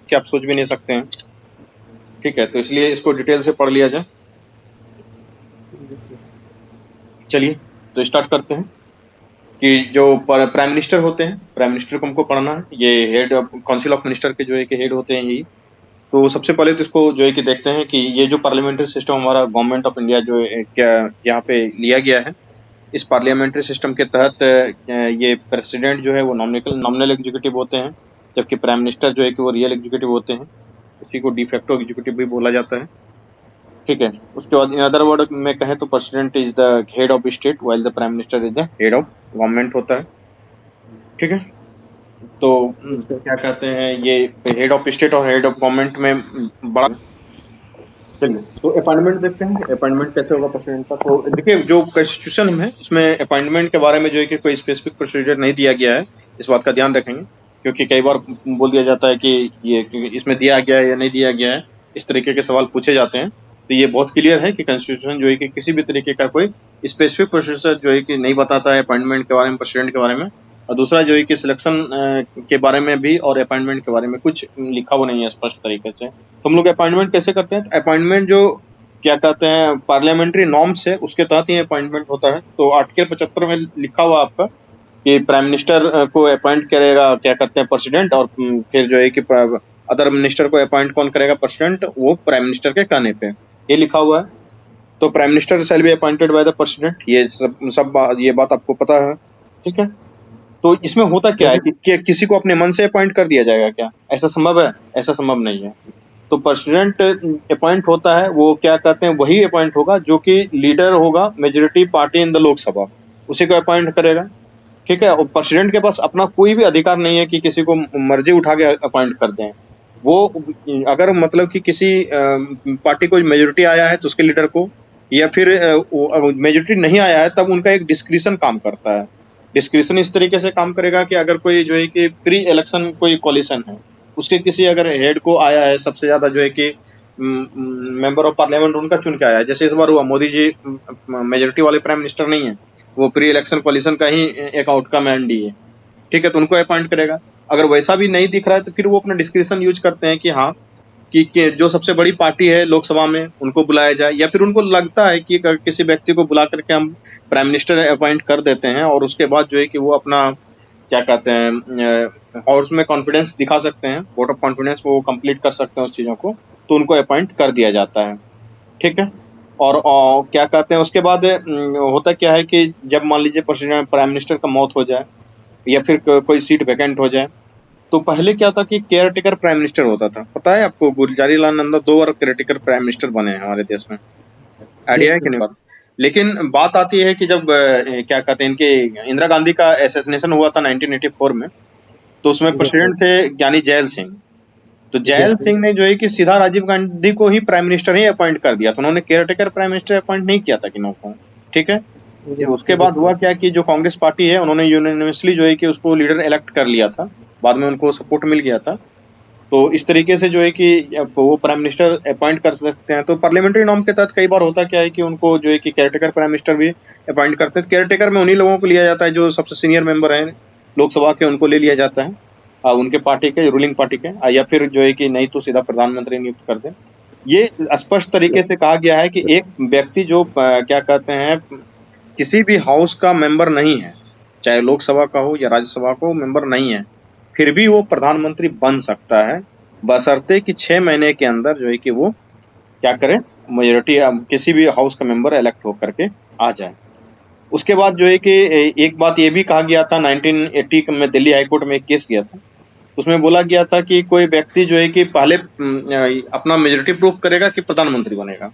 कि आप सोच भी नहीं सकते हैं। ठीक है, तो इसलिए इसको डिटेल से पढ़ लिया जाए। चलिए तो स्टार्ट करते हैं कि जो प्राइम मिनिस्टर होते हैं, प्राइम मिनिस्टर को हमको पढ़ना है। ये head of council of minister के जो है कि हेड होते हैं यही। तो सबसे पहले तो इसको जो है कि देखते हैं कि ये जो पार्लियामेंट्री सिस्टम हमारा गवर्नमेंट ऑफ इंडिया जो है क्या यहाँ पे लिया गया है, इस पार्लियामेंट्री सिस्टम के तहत ये प्रेसिडेंट जो है वो नॉमिनल एग्जीक्यूटिव होते हैं, जबकि प्राइम मिनिस्टर जो है कि वो रियल एग्जीक्यूटिव होते हैं। उसी को डिफेक्टो एग्जीक्यूटिव भी बोला जाता है। ठीक है, उसके बाद इन अदर वर्ड में कहें तो president is the head of state while the prime minister is the head of government होता है। ठीक है, तो क्या कहते हैं ये हेड ऑफ स्टेट और हेड ऑफ गवर्नमेंट में बड़ा। चलिए तो अपॉइंटमेंट देखते हैं, अपॉइंटमेंट कैसे होगा प्रेसिडेंट का। तो देखिए जो कॉन्स्टिट्यूशन है उसमें अपॉइंटमेंट के बारे में जो है कि कोई स्पेसिफिक प्रोसीजर नहीं दिया गया है, इस बात का ध्यान रखेंगे, क्योंकि कई बार बोल दिया जाता है कि ये इसमें दिया गया है या नहीं दिया गया है, इस तरीके के सवाल पूछे जाते हैं। तो ये बहुत क्लियर है कि कॉन्स्टिट्यूशन जो है कि किसी भी तरीके का कोई स्पेसिफिक प्रोसीजर जो है कि नहीं बताता है अपॉइंटमेंट के बारे में, प्रेसिडेंट के बारे में। और दूसरा जो है कि सिलेक्शन के बारे में भी और अपॉइंटमेंट के बारे में कुछ लिखा हुआ नहीं है स्पष्ट तरीके से। तो हम लोग अपॉइंटमेंट कैसे करते हैं, तो अपॉइंटमेंट जो क्या कहते हैं पार्लियामेंट्री नॉर्म्स है उसके तहत ही अपॉइंटमेंट होता है। तो आर्टिकल 75 में लिखा हुआ आपका कि प्राइम मिनिस्टर को अपॉइंट करेगा क्या करते हैं प्रेसिडेंट, और फिर जो है कि अदर मिनिस्टर को अपॉइंट कौन करेगा, प्रेसिडेंट, वो प्राइम मिनिस्टर के कहने पे ये लिखा हुआ है। तो prime minister shall be appointed by the president, ये ये बात आपको पता है। ठीक है, तो इसमें होता क्या है कि किसी को अपने मन से अपॉइंट कर दिया जाएगा क्या, ऐसा संभव है? ऐसा संभव नहीं है। तो प्रेसिडेंट अपॉइंट होता है, वो क्या कहते हैं वही अपॉइंट होगा जो कि लीडर होगा majority party in the Lok Sabha, उसी को अपॉइंट करेगा। ठीक है, और प्रेसिडेंट के पास अपना कोई भी अधिकार नहीं है कि किसी को मर्जी उठा के अपॉइंट कर दें। वो अगर मतलब कि किसी पार्टी को मेजोरिटी आया है तो उसके लीडर को, या फिर मेजोरिटी नहीं आया है तब उनका एक डिस्क्रिशन काम करता है। डिस्क्रिशन इस तरीके से काम करेगा कि अगर कोई जो है कि प्री इलेक्शन कोई कॉलिशन है, उसके किसी अगर हेड को आया है सबसे ज्यादा जो है कि मेंबर ऑफ पार्लियामेंट उनका चुन के आया है, जैसे इस बार हुआ, मोदी जी मेजोरिटी वाले प्राइम मिनिस्टर नहीं है, वो प्री इलेक्शन कॉलिशन का ही एक आउटकम है एनडीए। ठीक है, तो उनको अपॉइंट करेगा। अगर वैसा भी नहीं दिख रहा है तो फिर वो अपना डिस्क्रिशन यूज करते हैं कि हाँ कि जो सबसे बड़ी पार्टी है लोकसभा में उनको बुलाया जाए, या फिर उनको लगता है कि अगर किसी व्यक्ति को बुला करके हम प्राइम मिनिस्टर अपॉइंट कर देते हैं और उसके बाद जो है कि वो अपना क्या कहते हैं और उसमें कॉन्फिडेंस दिखा सकते हैं, वोट ऑफ कॉन्फिडेंस वो कंप्लीट कर सकते हैं उस चीज़ों को, तो उनको अपॉइंट कर दिया जाता है। ठीक है, और क्या कहते हैं उसके बाद होता क्या है कि जब मान लीजिए प्रेसिडेंट प्राइम मिनिस्टर का मौत हो जाए या फिर कोई सीट वैकेंट हो जाए, तो पहले क्या था कि केयर टेकर प्राइम मिनिस्टर होता था। पता है आपको, गुलजारी लाल नंदा 2 बार केयर टेकर प्राइम मिनिस्टर बने हैं हमारे देश में, आइडिया है कि नहीं बात? लेकिन बात आती है कि जब क्या कहते हैं इनके इंदिरा गांधी का असैसिनेशन हुआ था 1984 में, तो उसमें प्रेसिडेंट थे ज्ञानी जैल सिंह। तो जैल सिंह ने जो है कि सीधा राजीव गांधी को ही प्राइम मिनिस्टर ही अपॉइंट कर दिया था, उन्होंने caretaker prime minister appoint नहीं किया था किन्हों को। ठीक है, उसके बाद हुआ क्या कि जो कांग्रेस पार्टी है उन्होंने यूनिवर्सली जो है कि उसको लीडर इलेक्ट कर लिया था, बाद में उनको सपोर्ट मिल गया था। तो इस तरीके से जो है कि वो प्राइम मिनिस्टर अपॉइंट कर सकते हैं। तो पार्लियामेंट्री नॉर्म के तहत कई बार होता क्या है कि उनको जो है कि केयरटेकर प्राइम मिनिस्टर भी अपॉइंट करते हैं। केयरटेकर में उन्हीं लोगों को लिया जाता है जो सबसे सीनियर मेंबर हैं लोकसभा के, उनको ले लिया जाता है उनके पार्टी के, रूलिंग पार्टी के, या फिर जो है कि नहीं तो सीधा प्रधानमंत्री नियुक्त कर दे। ये स्पष्ट तरीके से कहा गया है कि एक व्यक्ति जो क्या कहते हैं किसी भी हाउस का मेंबर नहीं है, चाहे लोकसभा का हो या राज्यसभा का हो, मेंबर नहीं है, फिर भी वो प्रधानमंत्री बन सकता है, बशर्ते कि 6 महीने के अंदर जो है कि वो क्या करे, मेजोरिटी किसी भी हाउस का मेंबर इलेक्ट होकर के आ जाए। उसके बाद जो है कि एक बात ये भी कहा गया था 1980 में दिल्ली हाईकोर्ट में एक केस गया था, तो उसमें बोला गया था कि कोई व्यक्ति जो है कि पहले अपना मेजोरिटी प्रूव करेगा कि प्रधानमंत्री बनेगा।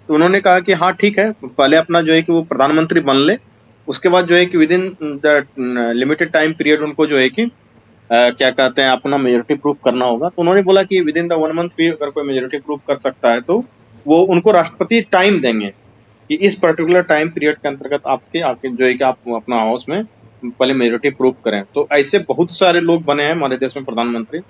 तो उन्होंने कहा कि हाँ ठीक है, पहले अपना जो है कि वो प्रधानमंत्री बन ले, उसके बाद जो है कि with in the limited time period उनको जो है कि क्या कहते हैं अपना मेजोरिटी प्रूफ करना होगा। तो उन्होंने बोला कि विद इन द 1 मंथ भी अगर कोई मेजोरिटी प्रूफ कर सकता है तो वो उनको राष्ट्रपति टाइम देंगे कि इस पर्टिकुलर टाइम पीरियड के अंतर्गत आपके आके जो है कि आप अपना हाउस में पहले मेजोरिटी प्रूफ करें। तो ऐसे बहुत सारे लोग बने हैं हमारे देश में प्रधानमंत्री,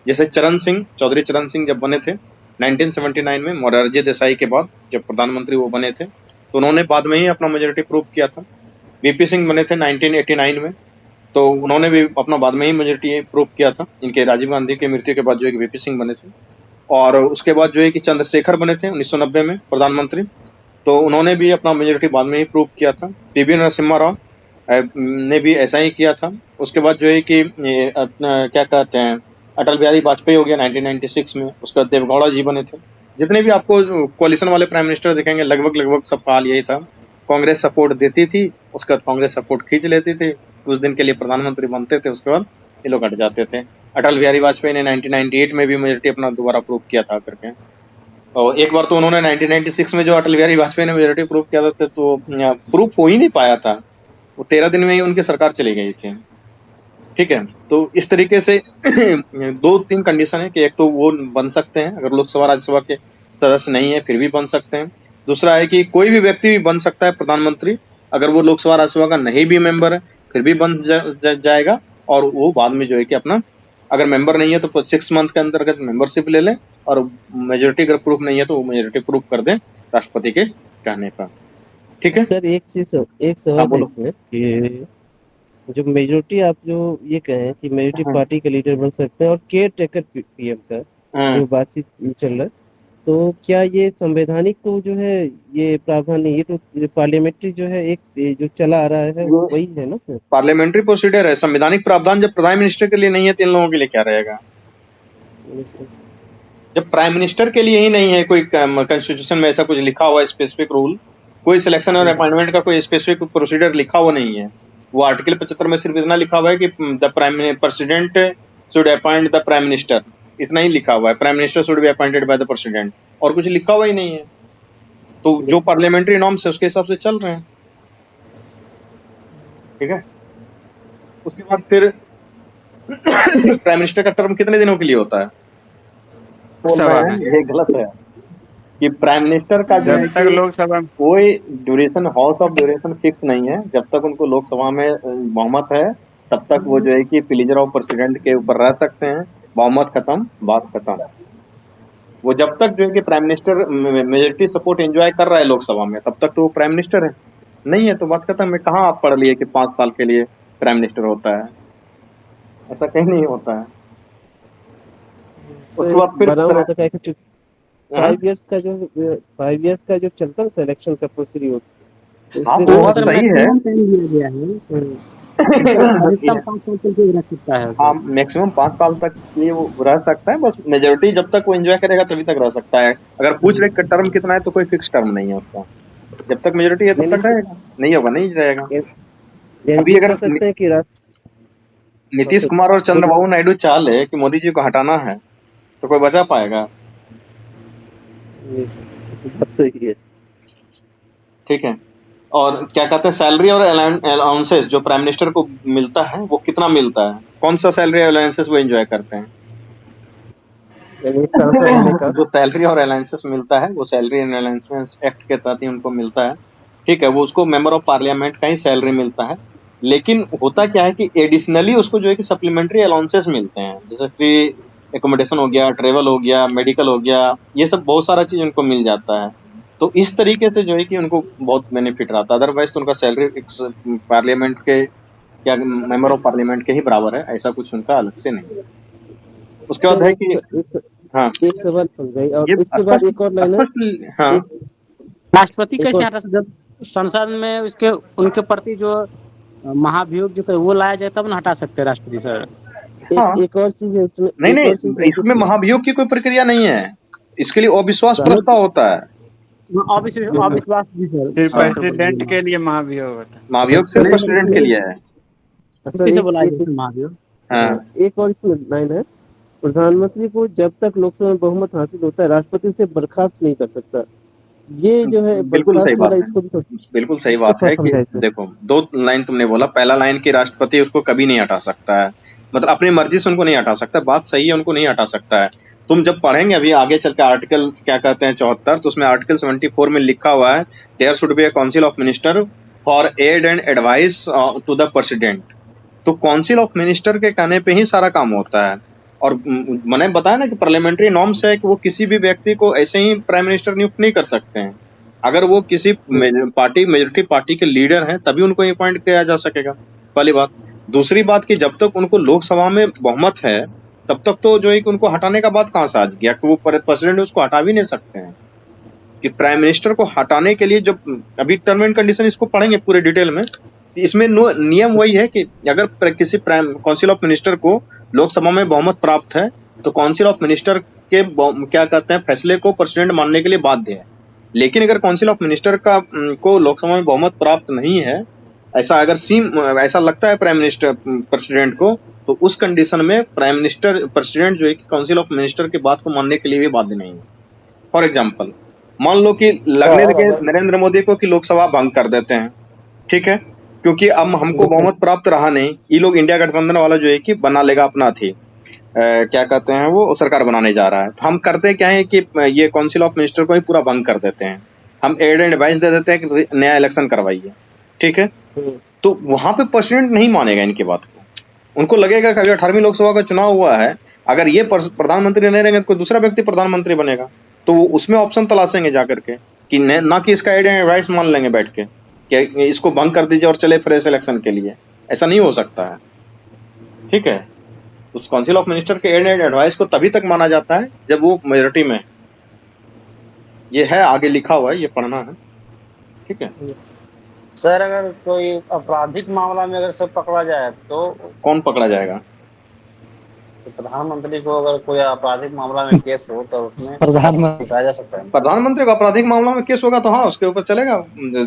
जैसे चौधरी चरण सिंह जब बने थे 1979 में, मोरारजी देसाई के बाद जब प्रधानमंत्री वो बने थे, तो उन्होंने बाद में ही अपना मेजोरिटी प्रूफ किया था। वीपी सिंह बने थे 1989 में, तो उन्होंने भी अपना बाद में ही मेजोरिटी प्रूव किया था। इनके राजीव गांधी की मृत्यु के बाद जो है कि वीपी सिंह बने थे, और उसके बाद जो है कि चंद्रशेखर बने थे 1990 में प्रधानमंत्री। तो उन्होंने भी अपना मेजोरिटी बाद में ही प्रूव किया था। पीवी नरसिम्हा राव ने भी ऐसा ही किया था। उसके बाद जो है कि क्या कहते हैं, अटल बिहारी वाजपेयी हो गया 1996 में। उसके बाद देवगौड़ा जी बने थे। जितने भी आपको कोalition वाले प्राइम मिनिस्टर दिखेंगे, लगभग लगभग सबका हाल यही था। कांग्रेस सपोर्ट देती थी, उसके बाद कांग्रेस सपोर्ट खींच लेती थी, कुछ दिन के लिए प्रधानमंत्री बनते थे, उसके बाद ये लोग हट जाते थे। अटल बिहारी वाजपेयी ने 1998 में भी मेजोरिटी अपना दोबारा प्रूव किया था करके। और एक बार तो उन्होंने 1996 में जो अटल बिहारी वाजपेयी ने मेजोरिटी प्रूव किया था, तो प्रूफ हो ही नहीं पाया था। वो 13 दिन में ही उनकी सरकार चली गई थी। ठीक है, तो इस तरीके से 2-3 कंडीशन है कि एक तो वो बन सकते हैं, अगर लोकसभा राज्यसभा के सदस्य नहीं है फिर भी बन सकते हैं। दूसरा है कि कोई भी व्यक्ति भी बन सकता है प्रधानमंत्री, अगर वो लोकसभा राज्यसभा का नहीं भी मेंबर है फिर भी बन जाएगा। और वो बाद में जो है कि अपना, अगर मेंबर नहीं है तो 6 मंथ के अंतर्गत मेंबरशिप ले लें, और मेजोरिटी अगर प्रूफ नहीं है तो वो मेजोरिटी प्रूफ कर दें राष्ट्रपति के कहने पर। ठीक है। सर एक हाँ सवाल है बोलो। इसमें कि जो मेजोरिटी आप जो ये कहें कि मेजोरिटी हाँ पार्टी के लीडर बन सकते हैं और केयर टेकर पीएम का हाँ जो बातचीत चल रहा है, तो क्या ये संवैधानिक तो जो है ये प्रावधान नहीं, ये तो पार्लियामेंट्री जो है एक ये जो चला आ रहा है ये वही है ना सर? पार्लियामेंट्री प्रोसीडर है। संवैधानिक प्रावधान जब प्राइम मिनिस्टर के लिए नहीं है तो इन लोगों के लिए क्या रहेगा? जब प्राइम मिनिस्टर के लिए ही नहीं है कोई कॉन्स्टिट्यूशन में ऐसा कुछ लिखा हुआ स्पेसिफिक रूल, कोई सिलेक्शन और अपॉइंटमेंट का कोई स्पेसिफिक प्रोसीडर लिखा हुआ नहीं है। वो आर्टिकल 75 में सिर्फ इतना लिखा हुआ है कि the prime president should appoint the prime minister, इतना ही लिखा हुआ है। Prime minister should be appointed by the president, और कुछ लिखा हुआ ही नहीं है। तो जो पार्लियामेंट्री नॉर्म्स है उसके हिसाब से चल रहे हैं। ठीक है। उसके बाद फिर प्राइम मिनिस्टर का टर्म कितने दिनों के लिए होता है? बोल रहे हैं ये गलत है कि प्राइम मिनिस्टर का जो है जब तक कि लोकसभा कोई duration, house of duration fix नहीं है। जब तक उनको लोकसभा में बहुमत है तब तक वो जो है कि प्लीजर ऑफ प्रेसिडेंट के ऊपर रह सकते हैं। बहुमत खत्म, बात खत्म। वो जब तक जो है कि prime minister majority support enjoy कर रहा है लोकसभा में, तब तक तो वो प्राइम मिनिस्टर है। नहीं है तो बात खत्म है। कहाँ आप पढ़ लिए कि 5 साल के लिए प्राइम मिनिस्टर होता है? ऐसा कहीं नहीं होता है। उसके बाद फिर बना हुआ था कि हाँ? 5 इयर्स का जो 5 इयर्स का जो चलता है सिलेक्शन का प्रोसीड्यूर, हाँ, इससे वो बात सर सही है। मैक्सिमम टाइम दिया गया है, अधिकतम 5 साल तक भी रह सकता है हाँ, सर। मैक्सिमम 5 साल तक के लिए वो रह सकता है। बस मेजोरिटी जब तक वो एंजॉय करेगा तभी तक रह सकता है। अगर पूछ रहे टर्म कितना है तो कोई फिक्स टर्म नहीं है उसका। जब तक मेजोरिटी है तब तक रहेगा, नहीं होगा नहीं रहेगा। अभी ये अगर कह सकते हैं कि नीतीश कुमार और चंद्रबाबू नायडू चाह ले कि मोदी जी को हटाना है तो कोई बचा पाएगा? सही है। ठीक है। और क्या कहते हैं, सैलरी और अलाउंसेस जो प्राइम मिनिस्टर को मिलता है वो कितना मिलता है? कौन सा सैलरी और अलाउंसेस वो एंजॉय करते हैं? जो सैलरी और अलाउंसेस मिलता है वो सैलरी एंड अलाउंसेस एक्ट के तहत ही उनको मिलता है। ठीक है, वो उसको मेंबर ऑफ पार्लियामेंट का ही सैलरी मिलता है। लेकिन होता क्या है कि एडिशनली उसको जो है कि सप्लीमेंट्री अलाउंसेस मिलते हैं, जैसे फ्री एकोमोडेशन हो गया, ट्रेवल हो गया, मेडिकल हो गया, ये सब बहुत सारा चीज उनको मिल जाता है। तो इस तरीके से जो है कि उनको बहुत बेनिफिट रहता है। अदरवाइज तो उनका सैलरी पार्लियामेंट के, क्या मेंबर ऑफ पार्लियामेंट के ही बराबर है, ऐसा कुछ उनका अलग से नहीं। उसके बाद है कि हाँ, एक सवाल समझाइए और ये इसके बाद एक और लाइन है। स्पष्ट हाँ, राष्ट्रपति कैसे हटा सकते, जब संसद में उसके उनके प्रति जो महाभियोग जो वो लाया जाए तब ना हटा सकते हैं राष्ट्रपति सर। हाँ। एक और चीज है इसमें, नहीं एक और चीज नहीं, इसमें महाभियोग की कोई प्रक्रिया नहीं है। इसके लिए अविश्वास प्रस्ताव होता है। अविश्वास भी हाँ। सर, प्रेसिडेंट के लिए महाभियोग होता है। महाभियोग सिर्फ प्रेसिडेंट के लिए है। किसे बुलाया जाए महाभियोग? हाँ, एक और इसमें लाइन है, प्रधानमंत्री को जब तक लोकसभा में बहुमत हासिल होता है राष्ट्रपति उसे बर्खास्त नहीं कर सकता। ये जो है बिल्कुल सही बर्खास्त बात वाला, है। इसको भी तो बिल्कुल सही बात है कि देखो, 2 लाइन तुमने बोला। पहला लाइन कि राष्ट्रपति उसको कभी नहीं हटा सकता है, मतलब अपनी मर्जी से उनको नहीं हटा सकता। बात सही है, उनको नहीं हटा सकता है। तुम जब पढ़ेंगे अभी आगे चल के आर्टिकल क्या कहते हैं 74, तो उसमें आर्टिकल 74 में लिखा हुआ है there should be a council of minister for aid and advice to the president. तो काउंसिल ऑफ मिनिस्टर के कहने पे ही सारा काम होता है। और मैंने बताया ना कि पार्लियामेंट्री नॉर्म्स है कि वो किसी भी व्यक्ति को ऐसे ही प्राइम मिनिस्टर नियुक्त नहीं कर सकते हैं। अगर वो किसी मेजोरिटी पार्टी के लीडर हैं तभी उनको अपॉइंट किया जा सकेगा, पहली बात। दूसरी बात कि जब तक उनको लोकसभा में बहुमत है तब तक तो जो है कि उनको हटाने का बात कहाँ से आ गया कि वो प्रेसिडेंट उसको हटा भी नहीं सकते हैं। कि प्राइम मिनिस्टर को हटाने के लिए जब अभी टर्म एंड कंडीशन इसको पढ़ेंगे पूरे डिटेल में, इसमें नियम वही है कि अगर किसी प्राइम काउंसिल ऑफ मिनिस्टर को लोकसभा में बहुमत प्राप्त है तो काउंसिल ऑफ मिनिस्टर के क्या कहते हैं फैसले को प्रेसिडेंट मानने के लिए बाध्य है। लेकिन अगर काउंसिल ऑफ मिनिस्टर का को लोकसभा में बहुमत प्राप्त नहीं है, ऐसा अगर ऐसा लगता है प्राइम मिनिस्टर प्रेसिडेंट को, तो उस कंडीशन में प्राइम मिनिस्टर प्रेसिडेंट जो है कि काउंसिल ऑफ मिनिस्टर की बात को मानने के लिए भी बाध्य नहीं है। फॉर एग्जाम्पल, मान लो कि लगने लगे नरेंद्र मोदी को कि लोकसभा भंग कर देते हैं, ठीक है, क्योंकि अब हमको बहुमत प्राप्त रहा नहीं, ये लोग इंडिया गठबंधन वाला जो है कि बना लेगा अपना थी क्या कहते हैं वो सरकार बनाने जा रहा है, तो हम करते क्या है कि ये काउंसिल ऑफ मिनिस्टर को ही पूरा भंग कर देते हैं, हम एड एंड एडवाइस दे देते हैं कि नया इलेक्शन करवाइए, ठीक है। तो वहां पे प्रेसिडेंट नहीं मानेगा इनकी बात को, उनको लगेगा कि अगर 18वीं लोकसभा का चुनाव हुआ है, अगर ये प्रधानमंत्री नहीं रहेंगे तो कोई दूसरा व्यक्ति प्रधानमंत्री बनेगा, तो वो उसमें ऑप्शन तलाशेंगे जाकर के कि ना कि इसका एड एंड एडवाइस मान लेंगे बैठ के कि इसको भंग कर दीजिए और चले फ्रेश इलेक्शन के लिए। ऐसा नहीं हो सकता है, ठीक है। तो काउंसिल ऑफ मिनिस्टर के एड एंड एडवाइस को तभी तक माना जाता है जब वो मेजोरिटी में, ये है आगे लिखा हुआ है, ये पढ़ना है, ठीक है। सर अगर कोई आपराधिक मामला में अगर सब पकड़ा जाए तो कौन पकड़ा जाएगा? प्रधानमंत्री को अगर कोई आपराधिक मामला में केस हो तो उसमें प्रधानमंत्री जा सकता है। प्रधानमंत्री को आपराधिक मामला में केस होगा तो हाँ उसके ऊपर चलेगा,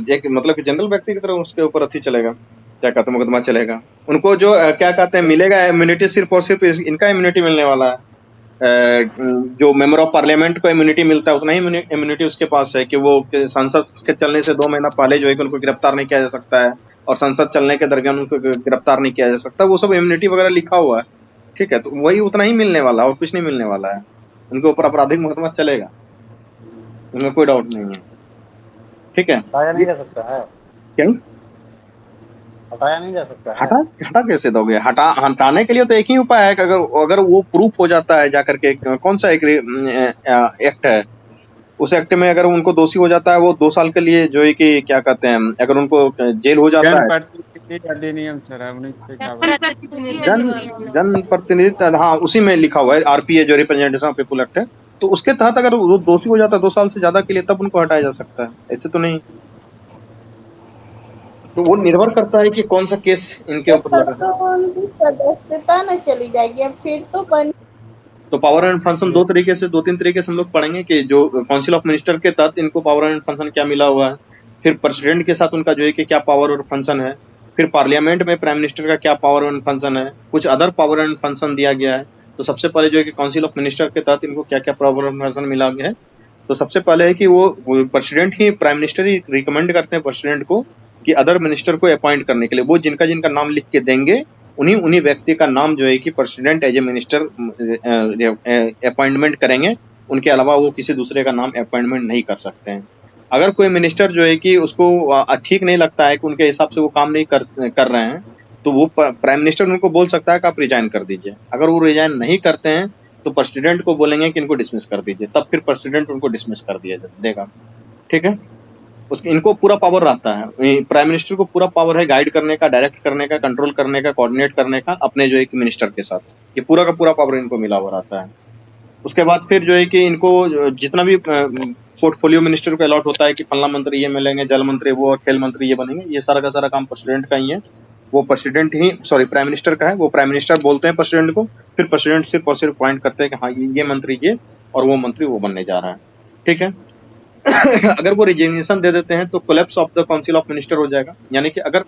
एक मतलब कि जनरल व्यक्ति की तरह उसके ऊपर अथी चलेगा, क्या कहते हैं मुकदमा चलेगा। उनको जो क्या कहते हैं मिलेगा इम्यूनिटी, सिर्फ और सिर्फ इनका इम्यूनिटी मिलने वाला है, जो मेंबर ऑफ पार्लियामेंट को इम्यूनिटी मिलता है उतना ही इम्यूनिटी उसके पास है कि वो संसद के चलने से 2 महीना पहले जो है कि उनको गिरफ्तार नहीं किया जा सकता है और संसद चलने के दरमियान उनको गिरफ्तार नहीं किया जा सकता, वो सब इम्यूनिटी वगैरह लिखा हुआ है, ठीक है। तो वही उतना ही मिलने वाला और कुछ नहीं मिलने वाला है, उनके ऊपर आपराधिक मुकदमा चलेगा, उनमें कोई डाउट नहीं है, ठीक है। हटाया नहीं जा सकता है, क्या हटाया नहीं जा सकता है? हटा कैसे दोगे? हटाने के लिए तो एक ही उपाय है कि अगर वो प्रूफ हो जाता है जाकर के, कौन सा एक एक्ट है, उस एक्ट में अगर उनको दोषी हो जाता है वो 2 साल के लिए जो है कि क्या कहते हैं अगर उनको जेल हो जाता है, जन प्रतिनिधित्व, हाँ उसी में लिखा हुआ है आरपीए जो रिप्रेजेंटेशन ऑफ पीपुल एक्ट है, तो उसके तहत अगर वो दोषी हो जाता है 2 साल से ज्यादा के लिए तब उनको हटाया जा सकता है, ऐसे तो नहीं। तो वो निर्भर करता है कि कौन सा केस इनके ऊपर लगा है। सदस्यता न चली जाएगी अब फिर तो बन। तो पावर एंड फंक्शन 2-3 तरीके से हम लोग पढ़ेंगे कि जो काउंसिल ऑफ मिनिस्टर के तहत इनको पावर एंड फंक्शन क्या मिला हुआ है, फिर प्रेसिडेंट के साथ उनका जो है कि क्या पावर और फंक्शन है, फिर पार्लियामेंट में प्राइम मिनिस्टर का क्या पावर एंड फंक्शन है, कुछ अदर पावर एंड फंक्शन दिया गया है। तो सबसे पहले जो है कि काउंसिल ऑफ मिनिस्टर के तहत इनको क्या क्या पावर एंड फंक्शन मिला गया है, तो सबसे पहले है कि वो प्रेसिडेंट ही, प्राइम मिनिस्टर ही रिकमेंड करते हैं प्रेसिडेंट को कि अदर मिनिस्टर को अपॉइंट करने के लिए, वो जिनका जिनका नाम लिख के देंगे उन्हीं व्यक्ति का नाम जो है कि president as a minister appointment करेंगे, उनके अलावा वो किसी दूसरे का नाम अपॉइंटमेंट नहीं कर सकते हैं। अगर कोई मिनिस्टर जो है कि उसको ठीक नहीं लगता है कि उनके हिसाब से वो काम नहीं कर रहे हैं, तो वो प्राइम मिनिस्टर उनको बोल सकता है कि आप रिजाइन कर दीजिए। अगर वो रिजाइन नहीं करते हैं तो प्रेसिडेंट को बोलेंगे कि इनको डिसमिस कर दीजिए, तब फिर प्रेसिडेंट उनको डिसमिस कर दिया देगा, ठीक है। इनको पूरा पावर रहता है, प्राइम मिनिस्टर को पूरा पावर है गाइड करने का, डायरेक्ट करने का, कंट्रोल करने का, कोऑर्डिनेट करने का अपने जो है कि मिनिस्टर के साथ, ये पूरा का पूरा पावर इनको मिला हुआ रहता है। उसके बाद फिर जो है कि इनको जितना भी पोर्टफोलियो मिनिस्टर को अलॉट होता है कि फलना मंत्री ये मिलेंगे, जल मंत्री वो और खेल मंत्री ये बनेंगे, ये सारा का सारा काम प्रेसिडेंट का ही है, वो प्रेसिडेंट ही प्राइम मिनिस्टर का है, वो प्राइम मिनिस्टर बोलते हैं प्रेसिडेंट को, फिर प्रेसिडेंट सिर्फ और सिर्फ पॉइंट करते हैं कि हाँ ये मंत्री ये और वो मंत्री वो बनने जा रहा है, ठीक है। अगर वो रिजिग्नेशन दे देते हैं तो collapse of the council of minister हो जाएगा, यानी कि अगर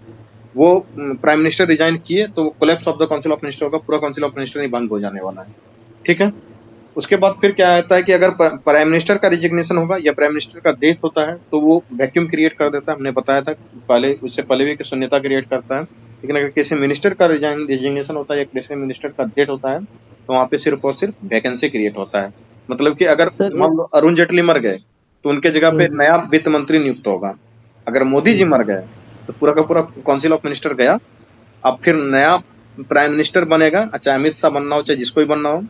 वो प्राइम मिनिस्टर रिजाइन किए तो collapse of the council of minister होगा, पूरा काउंसिल ऑफ मिनिस्टर ही बंद हो जाने वाला है, ठीक है। उसके बाद फिर क्या आता है कि अगर प्राइम मिनिस्टर का रिजिग्नेशन होगा या प्राइम मिनिस्टर का डेथ होता है तो वो वैक्यूम क्रिएट कर देता है, हमने बताया था पहले, उससे पहले भी शून्यता क्रिएट करता है। लेकिन अगर किसी मिनिस्टर का रिजिग्नेशन होता है या किसी मिनिस्टर का डेथ होता है तो वहाँ पे सिर्फ और सिर्फ वैकेंसी क्रिएट होता है। मतलब कि अगर मान लो अरुण जेटली मर गए तो उनके जगह पे नया वित्त मंत्री नियुक्त होगा, अगर मोदी जी मर गए तो पूरा का पूरा काउंसिल ऑफ मिनिस्टर गया, अब फिर नया प्राइम मिनिस्टर बनेगा, चाहे अमित शाह बनना हो चाहे जिसको भी बनना हो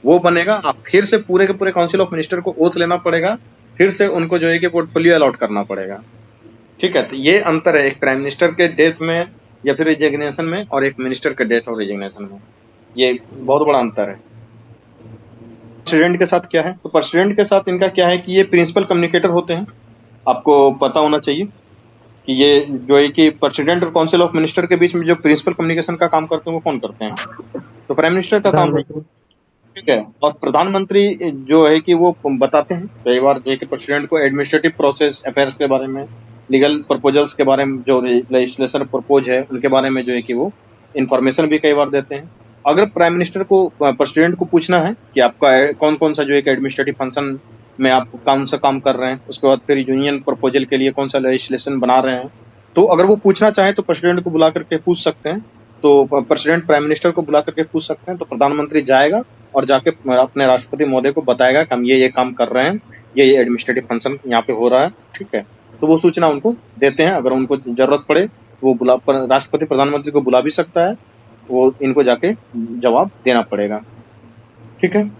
वो बनेगा, अब फिर से पूरे के पूरे काउंसिल ऑफ मिनिस्टर को ओथ लेना पड़ेगा, फिर से उनको जो है कि पोर्टफोलियो अलॉट करना पड़ेगा, ठीक है। तो ये अंतर है एक प्राइम मिनिस्टर के डेथ में या फिर रेजिग्नेशन में, और एक मिनिस्टर के डेथ और रेजिग्नेशन में। ये बहुत बड़ा अंतर है। प्रेसिडेंट के साथ क्या है, तो प्रेसिडेंट के साथ इनका क्या है कि ये प्रिंसिपल कम्युनिकेटर होते हैं। आपको पता होना चाहिए कि ये जो है कि प्रेसिडेंट और काउंसिल ऑफ मिनिस्टर के बीच में जो प्रिंसिपल कम्युनिकेशन का काम करते हैं वो कौन करते हैं, तो प्राइम मिनिस्टर का काम है। ठीक है। और प्रधानमंत्री जो है कि वो बताते हैं कई बार जो है कि प्रेसिडेंट को एडमिनिस्ट्रेटिव प्रोसेस अफेयर्स के बारे में, लीगल प्रपोजल्स के बारे में, जो लेजिस्लेशन प्रपोज है उनके बारे में जो है कि वो इंफॉर्मेशन भी कई बार देते हैं। अगर प्राइम मिनिस्टर को प्रेसिडेंट को पूछना है कि आपका कौन कौन सा जो है कि एडमिनिस्ट्रेटिव फंक्शन में आप कौन सा काम कर रहे हैं, उसके बाद फिर यूनियन प्रपोजल के लिए कौन सा लेजिस्लेशन बना रहे हैं, तो अगर वो पूछना चाहे तो प्रेसिडेंट को बुला करके पूछ सकते हैं। तो प्रेसिडेंट प्राइम मिनिस्टर को बुला करके पूछ सकते हैं, तो प्रधानमंत्री जाएगा और जाके अपने राष्ट्रपति महोदय को बताएगा कि हम ये काम कर रहे हैं, ये एडमिनिस्ट्रेटिव फंक्शन यहाँ पे हो रहा है। ठीक है। तो वो सूचना उनको देते हैं। अगर उनको जरूरत पड़े वो राष्ट्रपति प्रधानमंत्री को बुला भी सकता है, वो इनको जाके जवाब देना पड़ेगा। ठीक है।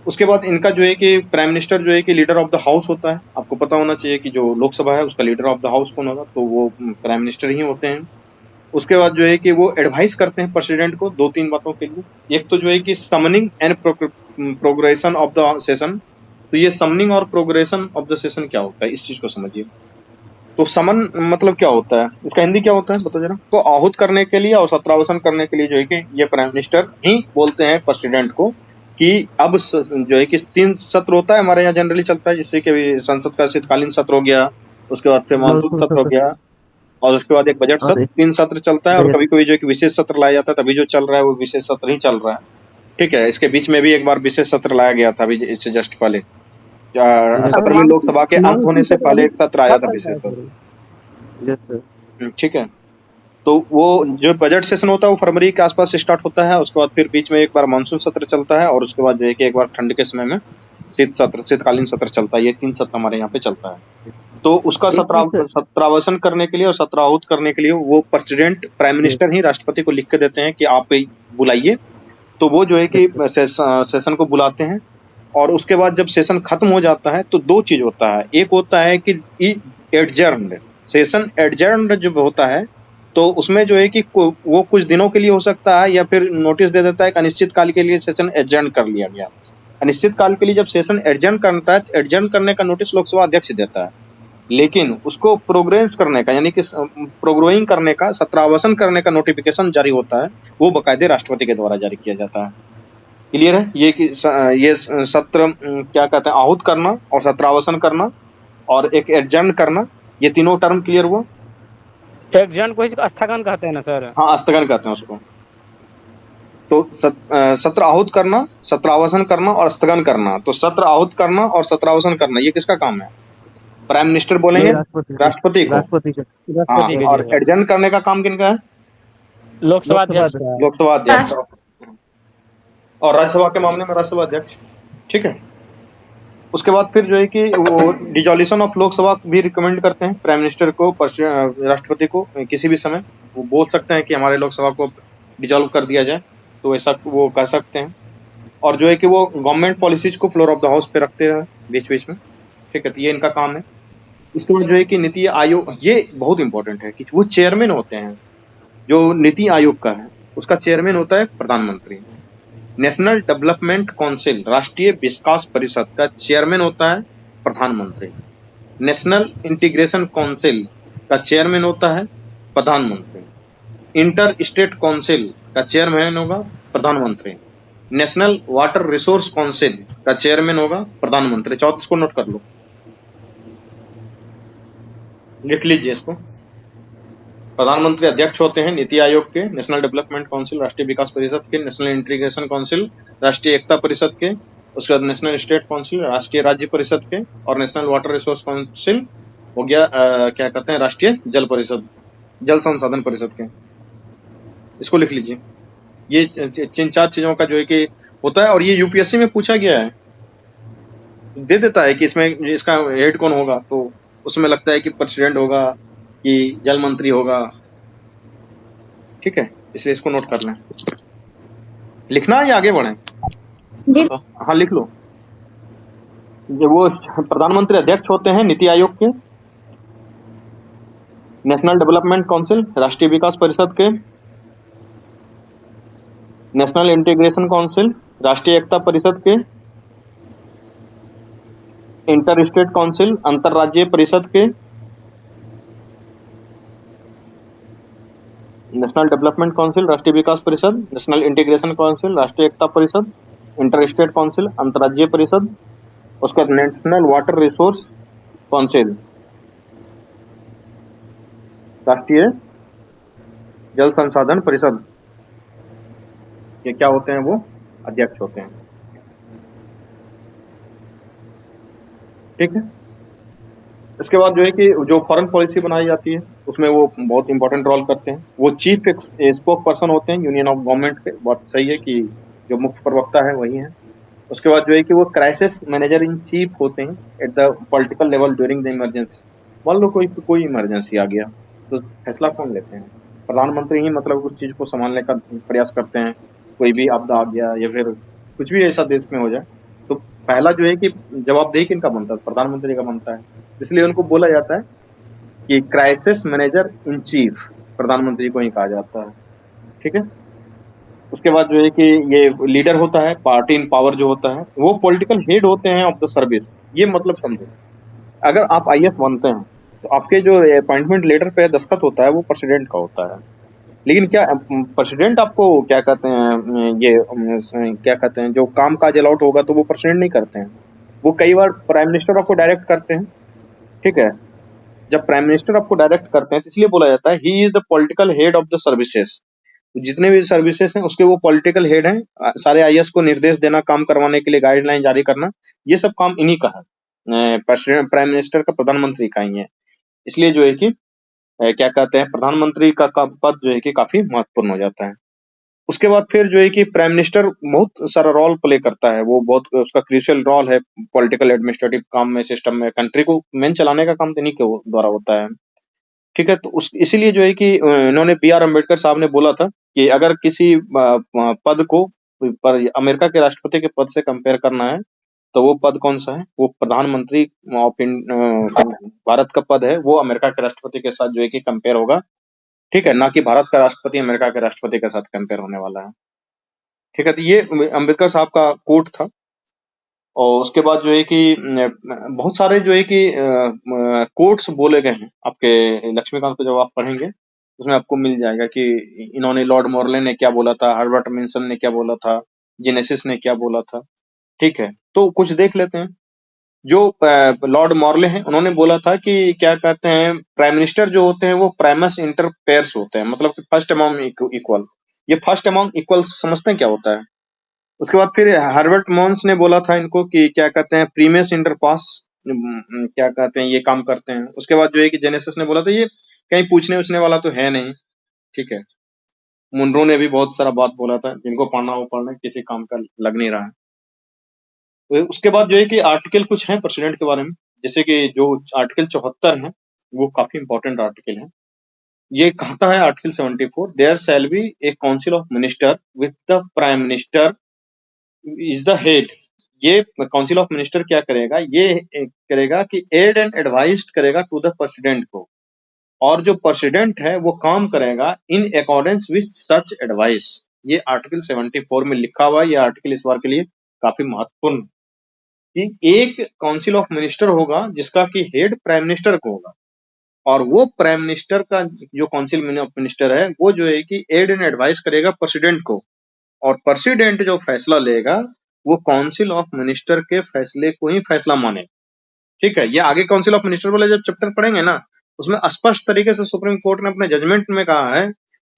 उसके बाद इनका जो है कि प्राइम मिनिस्टर जो है कि लीडर ऑफ द हाउस होता है। आपको पता होना चाहिए कि जो लोकसभा है उसका लीडर ऑफ द हाउस कौन होगा, तो वो प्राइम मिनिस्टर ही होते हैं। उसके बाद जो है कि वो एडवाइस करते हैं प्रेसिडेंट को 2-3 बातों के लिए। एक तो जो है कि summoning and progression of the session. तो ये समनिंग और प्रोग्रेशन ऑफ द सेशन क्या होता है, इस चीज को समझिए। तो समन मतलब क्या होता है, इसका हिंदी क्या होता है बताओ जरा। तो आहूत करने के लिए और सत्रावसान करने के लिए जो है कि ये प्राइम मिनिस्टर ही बोलते हैं प्रेसिडेंट को कि अब जो है कि 3 सत्र होता है हमारे यहाँ जनरली चलता है, जिससे कि संसद का शीतकालीन सत्र हो गया, उसके बाद फिर मानसून सत्र हो गया, और उसके बाद एक बजट सत्र, 3 सत्र चलता है। और कभी कभी जो है कि विशेष सत्र लाया जाता है, तभी जो चल रहा है वो विशेष सत्र ही चल रहा है। ठीक है। इसके बीच में भी एक बार विशेष सत्र लाया गया था, अभी इससे जस्ट पहले 17वीं लोकसभा के अंत होने से पहले एक सत्र आया था विशेष सत्र। ठीक है। तो वो जो बजट सेशन होता है वो फरवरी के आसपास से स्टार्ट होता है। उसके बाद फिर बीच में एक बार मानसून सत्र चलता है, और उसके बाद जो है कि एक बार ठंड के समय में शीतकालीन सत्र चलता है। ये 3 सत्र हमारे यहाँ पे चलता है। तो उसका सत्रावसान करने के लिए और सत्राहूत करने के लिए वो प्रेसिडेंट प्राइम मिनिस्टर ही राष्ट्रपति को लिख के देते हैं कि आप बुलाइए। तो वो जो है कि सेशन को बुलाते हैं, और उसके बाद जब सेशन खत्म हो जाता है तो 2 चीज होता है। एक होता है कि एडजर्न्ड सेशन, एडजर्न्ड जब होता है तो उसमें जो है कि वो कुछ दिनों के लिए हो सकता है, या फिर नोटिस दे देता है कि अनिश्चित काल के लिए सेशन एडजर्न कर लिया गया। अनिश्चित काल के लिए जब सेशन एडजर्न करता है तो एडजर्न करने का नोटिस लोकसभा अध्यक्ष देता है, लेकिन उसको प्रोग्रेस करने का यानी कि प्रोग्रोइंग करने का, सत्रावसान करने का नोटिफिकेशन जारी होता है, वो बकायदे राष्ट्रपति के द्वारा जारी किया जाता है। क्लियर है ये कि ये सत्र क्या कहते हैं, आहूत करना और सत्रावसान करना और एक एडजर्न करना, ये तीनों टर्म क्लियर हुआ। एडजर्न को स्थगन कहते हैं ना सर? हाँ, स्थगन कहते हैं उसको। तो सत्र आहूत करना, सत्रावसान करना और स्थगन करना। तो सत्र आहूत करना और सत्रावसान करना ये किसका काम है? प्राइम मिनिस्टर बोलेंगे राष्ट्रपति को। हाँ, और एडजर्न करने का काम किनका है? लोकसभा अध्यक्ष। लोकसभा अध्यक्ष, और राज्यसभा के मामले में राज्यसभा अध्यक्ष। ठीक है। उसके बाद फिर जो है कि वो डिजोल्यूशन ऑफ लोकसभा भी रिकमेंड करते हैं प्राइम मिनिस्टर को, राष्ट्रपति को। किसी भी समय वो बोल सकते हैं कि हमारे लोकसभा को डिजोल्व कर दिया जाए, तो ऐसा वो कह सकते हैं। और जो है कि वो गवर्नमेंट पॉलिसीज को फ्लोर ऑफ द हाउस पे रखते हैं बीच बीच में। ठीक है। तो ये इनका काम है। इसके बाद जो है कि नीति आयोग, ये बहुत इंपॉर्टेंट है कि वो चेयरमैन होते हैं। जो नीति आयोग का है उसका चेयरमैन होता है प्रधानमंत्री। नेशनल डेवलपमेंट काउंसिल, राष्ट्रीय विकास परिषद का चेयरमैन होता है प्रधानमंत्री। नेशनल इंटीग्रेशन काउंसिल का चेयरमैन होता है प्रधानमंत्री। इंटर स्टेट काउंसिल का चेयरमैन होगा प्रधानमंत्री। नेशनल वाटर रिसोर्स काउंसिल का चेयरमैन होगा प्रधानमंत्री। 34 को नोट कर लो, लिख लीजिए इसको। प्रधानमंत्री अध्यक्ष होते हैं नीति आयोग के, नेशनल डेवलपमेंट काउंसिल राष्ट्रीय विकास परिषद के, नेशनल इंटीग्रेशन काउंसिल राष्ट्रीय एकता परिषद के, उसके बाद नेशनल स्टेट काउंसिल राष्ट्रीय राज्य परिषद के, और नेशनल वाटर रिसोर्स काउंसिल हो गया क्या कहते हैं, राष्ट्रीय जल परिषद, जल संसाधन परिषद के। इसको लिख लीजिए। ये 3-4 चीजों का जो है कि होता है, और ये यूपीएससी में पूछा गया है, दे देता है कि इसमें इसका हेड कौन होगा, तो उसमें लगता है कि प्रेसिडेंट होगा कि जल मंत्री होगा। ठीक है, इसलिए इसको नोट कर लें। लिखना है या आगे बढ़े? हाँ, लिख लो। जो वो प्रधानमंत्री अध्यक्ष होते हैं नीति आयोग के, नेशनल डेवलपमेंट काउंसिल राष्ट्रीय विकास परिषद के, नेशनल इंटीग्रेशन काउंसिल राष्ट्रीय एकता परिषद के, इंटर स्टेट काउंसिल अंतरराज्यीय परिषद के, नेशनल डेवलपमेंट काउंसिल राष्ट्रीय विकास परिषद, नेशनल इंटीग्रेशन काउंसिल राष्ट्रीय Ekta Parishad, inter state council अंतरराज्यीय परिषद, उसका नेशनल वाटर रिसोर्स काउंसिल राष्ट्रीय जल संसाधन परिषद, ये क्या होते हैं? वो अध्यक्ष होते हैं। ठीक है। इसके बाद जो है कि जो फॉरेन पॉलिसी बनाई जाती है उसमें वो बहुत इंपॉर्टेंट रोल करते हैं। वो चीफ स्पोक पर्सन होते हैं यूनियन ऑफ गवर्नमेंट के। बहुत सही है कि जो मुख्य प्रवक्ता है वही है। उसके बाद जो है कि वो क्राइसिस मैनेजर इन चीफ होते हैं at the political level during the emergency. मान लो कोई इमरजेंसी आ गया तो फैसला कौन लेते हैं? प्रधानमंत्री ही मतलब उस चीज को संभालने का प्रयास करते हैं। कोई भी आपदा आ गया या फिर कुछ भी ऐसा देश में हो जाए तो पहला जो है कि जवाबदेही किनका बनता है? प्रधानमंत्री का बनता है। इसलिए उनको बोला जाता है कि क्राइसिस मैनेजर इन चीफ प्रधानमंत्री को ही कहा जाता है। ठीक है। उसके बाद जो है कि ये लीडर होता है, पार्टी इन पावर जो होता है, वो पॉलिटिकल हेड होते हैं ऑफ द सर्विस। ये मतलब समझो, अगर आप आईएएस बनते हैं तो आपके जो अपॉइंटमेंट लेटर पे दस्तखत होता है वो प्रेसिडेंट का होता है। लेकिन क्या प्रेसिडेंट आपको क्या कहते हैं, क्या कहते हैं, जो काम काज अलाउट होगा तो वो प्रेसिडेंट नहीं करते हैं। वो कई बार प्राइम मिनिस्टर आपको डायरेक्ट करते हैं। ठीक है। जब प्राइम मिनिस्टर आपको डायरेक्ट करते हैं तो इसलिए बोला जाता है he is the political head of the services. जितने भी सर्विसेज हैं उसके वो पॉलिटिकल हेड हैं। सारे आईएएस को निर्देश देना, काम करवाने के लिए गाइडलाइन जारी करना, ये सब काम इन्हीं का है। प्राइम मिनिस्टर का, प्रधानमंत्री का ही है। इसलिए जो है कि क्या कहते हैं, प्रधानमंत्री का पद जो है कि काफी महत्वपूर्ण हो जाता है। उसके बाद फिर जो है कि प्राइम मिनिस्टर बहुत सारा रोल प्ले करता है। वो बहुत उसका क्रूशियल रोल है पॉलिटिकल एडमिनिस्ट्रेटिव काम में, सिस्टम में। कंट्री को मेन चलाने का काम तो इन्हीं के द्वारा होता है। ठीक है। तो इसीलिए जो है कि इन्होंने बी.आर. अम्बेडकर साहब ने बोला था कि अगर किसी पद को पर अमेरिका के राष्ट्रपति के पद से कंपेयर करना है तो वो पद कौन सा है? वो प्रधानमंत्री ऑफ भारत का पद है, वो अमेरिका के राष्ट्रपति के साथ जो है कि कंपेयर होगा। ठीक है। ना कि भारत का राष्ट्रपति अमेरिका के राष्ट्रपति के साथ कंपेयर होने वाला है। ठीक है। तो ये अम्बेडकर साहब का कोट था। और उसके बाद जो है कि बहुत सारे जो है कि कोट्स बोले गए हैं आपके लक्ष्मीकांत को। जब आप पढ़ेंगे उसमें आपको मिल जाएगा कि इन्होंने, लॉर्ड मॉर्ले ने क्या बोला था, हर्बर्ट मिंसन ने क्या बोला था, जेनेसिस ने क्या बोला था। ठीक है। तो कुछ देख लेते हैं। जो लॉर्ड मॉर्ले हैं उन्होंने बोला था कि क्या कहते हैं, प्राइम मिनिस्टर जो होते हैं वो प्राइमस इंटर पेयर्स होते हैं, मतलब कि फर्स्ट अमॉन्ग इक्वल। ये फर्स्ट अमॉन्ग इक्वल समझते हैं क्या होता है? उसके बाद फिर हार्वर्ड मॉन्स ने बोला था इनको कि क्या कहते हैं, प्रीमियस इंटर पास, क्या कहते हैं, ये काम करते हैं। उसके बाद जो है कि जेनेसिस ने बोला था ये कहीं पूछने उछने वाला तो है नहीं। ठीक है। मुनरो ने भी बहुत सारा बात बोला था, जिनको पढ़ना वो पढ़ना, किसी काम का लग नहीं रहा है। तो उसके बाद जो है कि आर्टिकल कुछ है प्रेसिडेंट के बारे में, जैसे कि जो आर्टिकल 74 है वो काफी इंपॉर्टेंट आर्टिकल है। ये कहता है article 74, there shall be a council of minister with the prime minister is the head. ये काउंसिल ऑफ मिनिस्टर क्या करेगा? ये करेगा कि एड एंड एडवाइस करेगा टू द प्रेसिडेंट को, और जो प्रेसिडेंट है वो काम करेगा in accordance with such advice. ये आर्टिकल 74 में लिखा हुआ है। ये आर्टिकल इस बार के लिए काफी महत्वपूर्ण कि एक काउंसिल ऑफ मिनिस्टर होगा जिसका कि हेड प्राइम मिनिस्टर को होगा, और वो प्राइम मिनिस्टर का जो काउंसिल ऑफ मिनिस्टर है वो जो है कि एड एंड एडवाइस करेगा प्रेसिडेंट को, और प्रेसिडेंट जो फैसला लेगा वो काउंसिल ऑफ मिनिस्टर के फैसले को ही फैसला माने। ठीक है। ये आगे काउंसिल ऑफ मिनिस्टर वाले जब चैप्टर पढ़ेंगे ना, उसमें स्पष्ट तरीके से सुप्रीम कोर्ट ने अपने जजमेंट में कहा है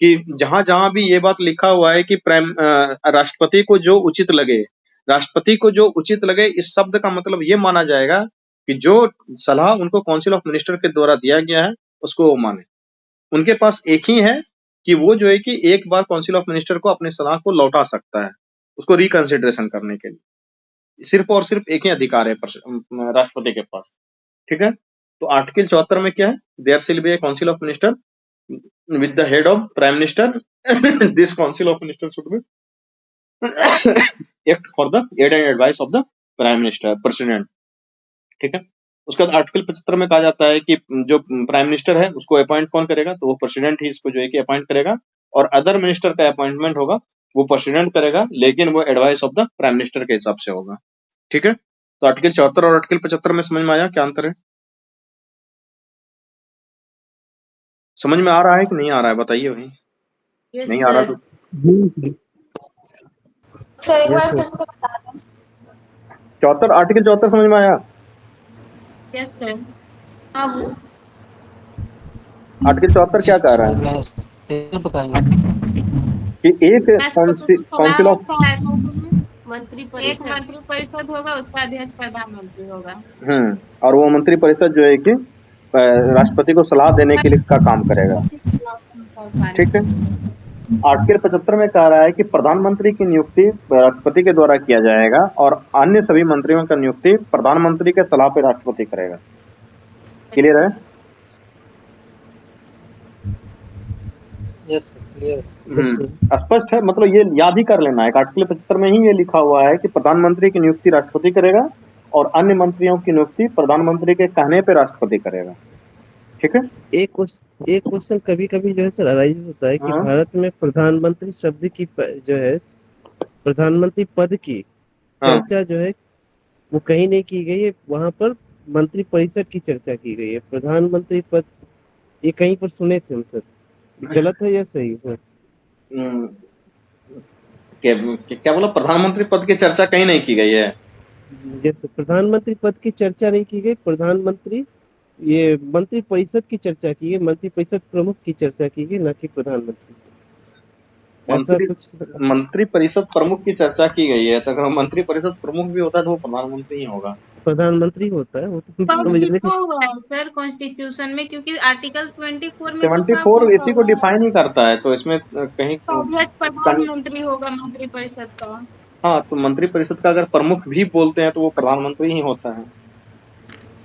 कि जहां जहां भी ये बात लिखा हुआ है कि राष्ट्रपति को जो उचित लगे, राष्ट्रपति को जो उचित लगे, इस शब्द का मतलब ये माना जाएगा कि जो सलाह उनको काउंसिल ऑफ मिनिस्टर के द्वारा दिया गया है उसको वो माने। उनके पास एक ही है कि वो जो है कि एक बार काउंसिल ऑफ मिनिस्टर को अपनी सलाह को लौटा सकता है, उसको रिकंसिडरेशन करने के लिए। सिर्फ और सिर्फ एक ही अधिकार है राष्ट्रपति के पास। ठीक है। तो आर्टिकल 74 में क्या है? There shall be a council of minister with the head of prime minister. This council of minister should be act for the aid and advice of the prime minister, president. ठीक है। उसके बाद article 75 में कहा जाता है कि जो प्राइम मिनिस्टर है उसको अपॉइंट कौन करेगा, तो वो प्रेसिडेंट ही इसको जो है कि अपॉइंट करेगा, और अदर मिनिस्टर का अपॉइंटमेंट होगा वो प्रेसिडेंट करेगा, लेकिन वो advice of the prime minister के हिसाब से होगा। ठीक है, तो आर्टिकल 74 और आर्टिकल 75 में समझ में आया क्या अंतर है? समझ में आ रहा है कि नहीं आ रहा है, बताइए भाई। नहीं आ रहा तो सर एक बार Yes, फिर sir. से बता दें। 74 आर्टिकल 74 समझ में आया? Yes sir. हाँ वो आर्टिकल 74 क्या कह रहा है कि एक काउंसिल ऑफ मंत्री परिषद होगा, उसका अध्यक्ष प्रधानमंत्री होगा। और वो मंत्री परिषद जो है कि राष्ट्रपति को सलाह देने के लिए का काम करेगा। ठीक है, आर्टिकल 75 में कह रहा है कि प्रधानमंत्री की नियुक्ति राष्ट्रपति के द्वारा किया जाएगा और अन्य सभी मंत्रियों का नियुक्ति प्रधानमंत्री के सलाह पे राष्ट्रपति करेगा। क्लियर है? Yes clear. स्पष्ट है, मतलब ये याद ही कर लेना है। आर्टिकल 75 में ही ये लिखा हुआ है कि प्रधानमंत्री की नियुक्ति राष्ट्रपति करेगा और अन्य मंत्रियों की नियुक्ति प्रधानमंत्री के कहने पे राष्ट्रपति करेगा। ठीक है, एक क्वेश्चन कभी कभी जो है सर अराइज होता है कि हाँ। भारत में प्रधानमंत्री शब्द की जो है प्रधानमंत्री पद की हाँ। चर्चा जो है वो कहीं नहीं की गई है, वहां पर मंत्री परिषद की चर्चा की गई है। प्रधानमंत्री पद ये कहीं पर सुने थे हम सर, गलत है या सही सर? क्या बोला? प्रधानमंत्री पद की चर्चा कहीं नहीं की गई है। जैसे प्रधानमंत्री पद की चर्चा नहीं की गई, प्रधानमंत्री ये मंत्री परिषद की चर्चा की गई, मंत्री परिषद प्रमुख की चर्चा की गई, ना कि प्रधानमंत्री। ऐसा कुछ मंत्री परिषद प्रमुख की चर्चा की गई है, तो अगर मंत्री परिषद प्रमुख भी होता है तो वो प्रधानमंत्री ही होगा। प्रधानमंत्री होता है वो तो समझ लिखा हुआ है सर कॉन्स्टिट्यूशन में, क्योंकि आर्टिकल 24 में 74 इसी को डिफाइन ही करता है, तो इसमें कहीं प्रधानमंत्री होगा मंत्री परिषद का। हाँ, तो मंत्री परिषद का अगर प्रमुख भी बोलते हैं तो वो प्रधानमंत्री ही होता है।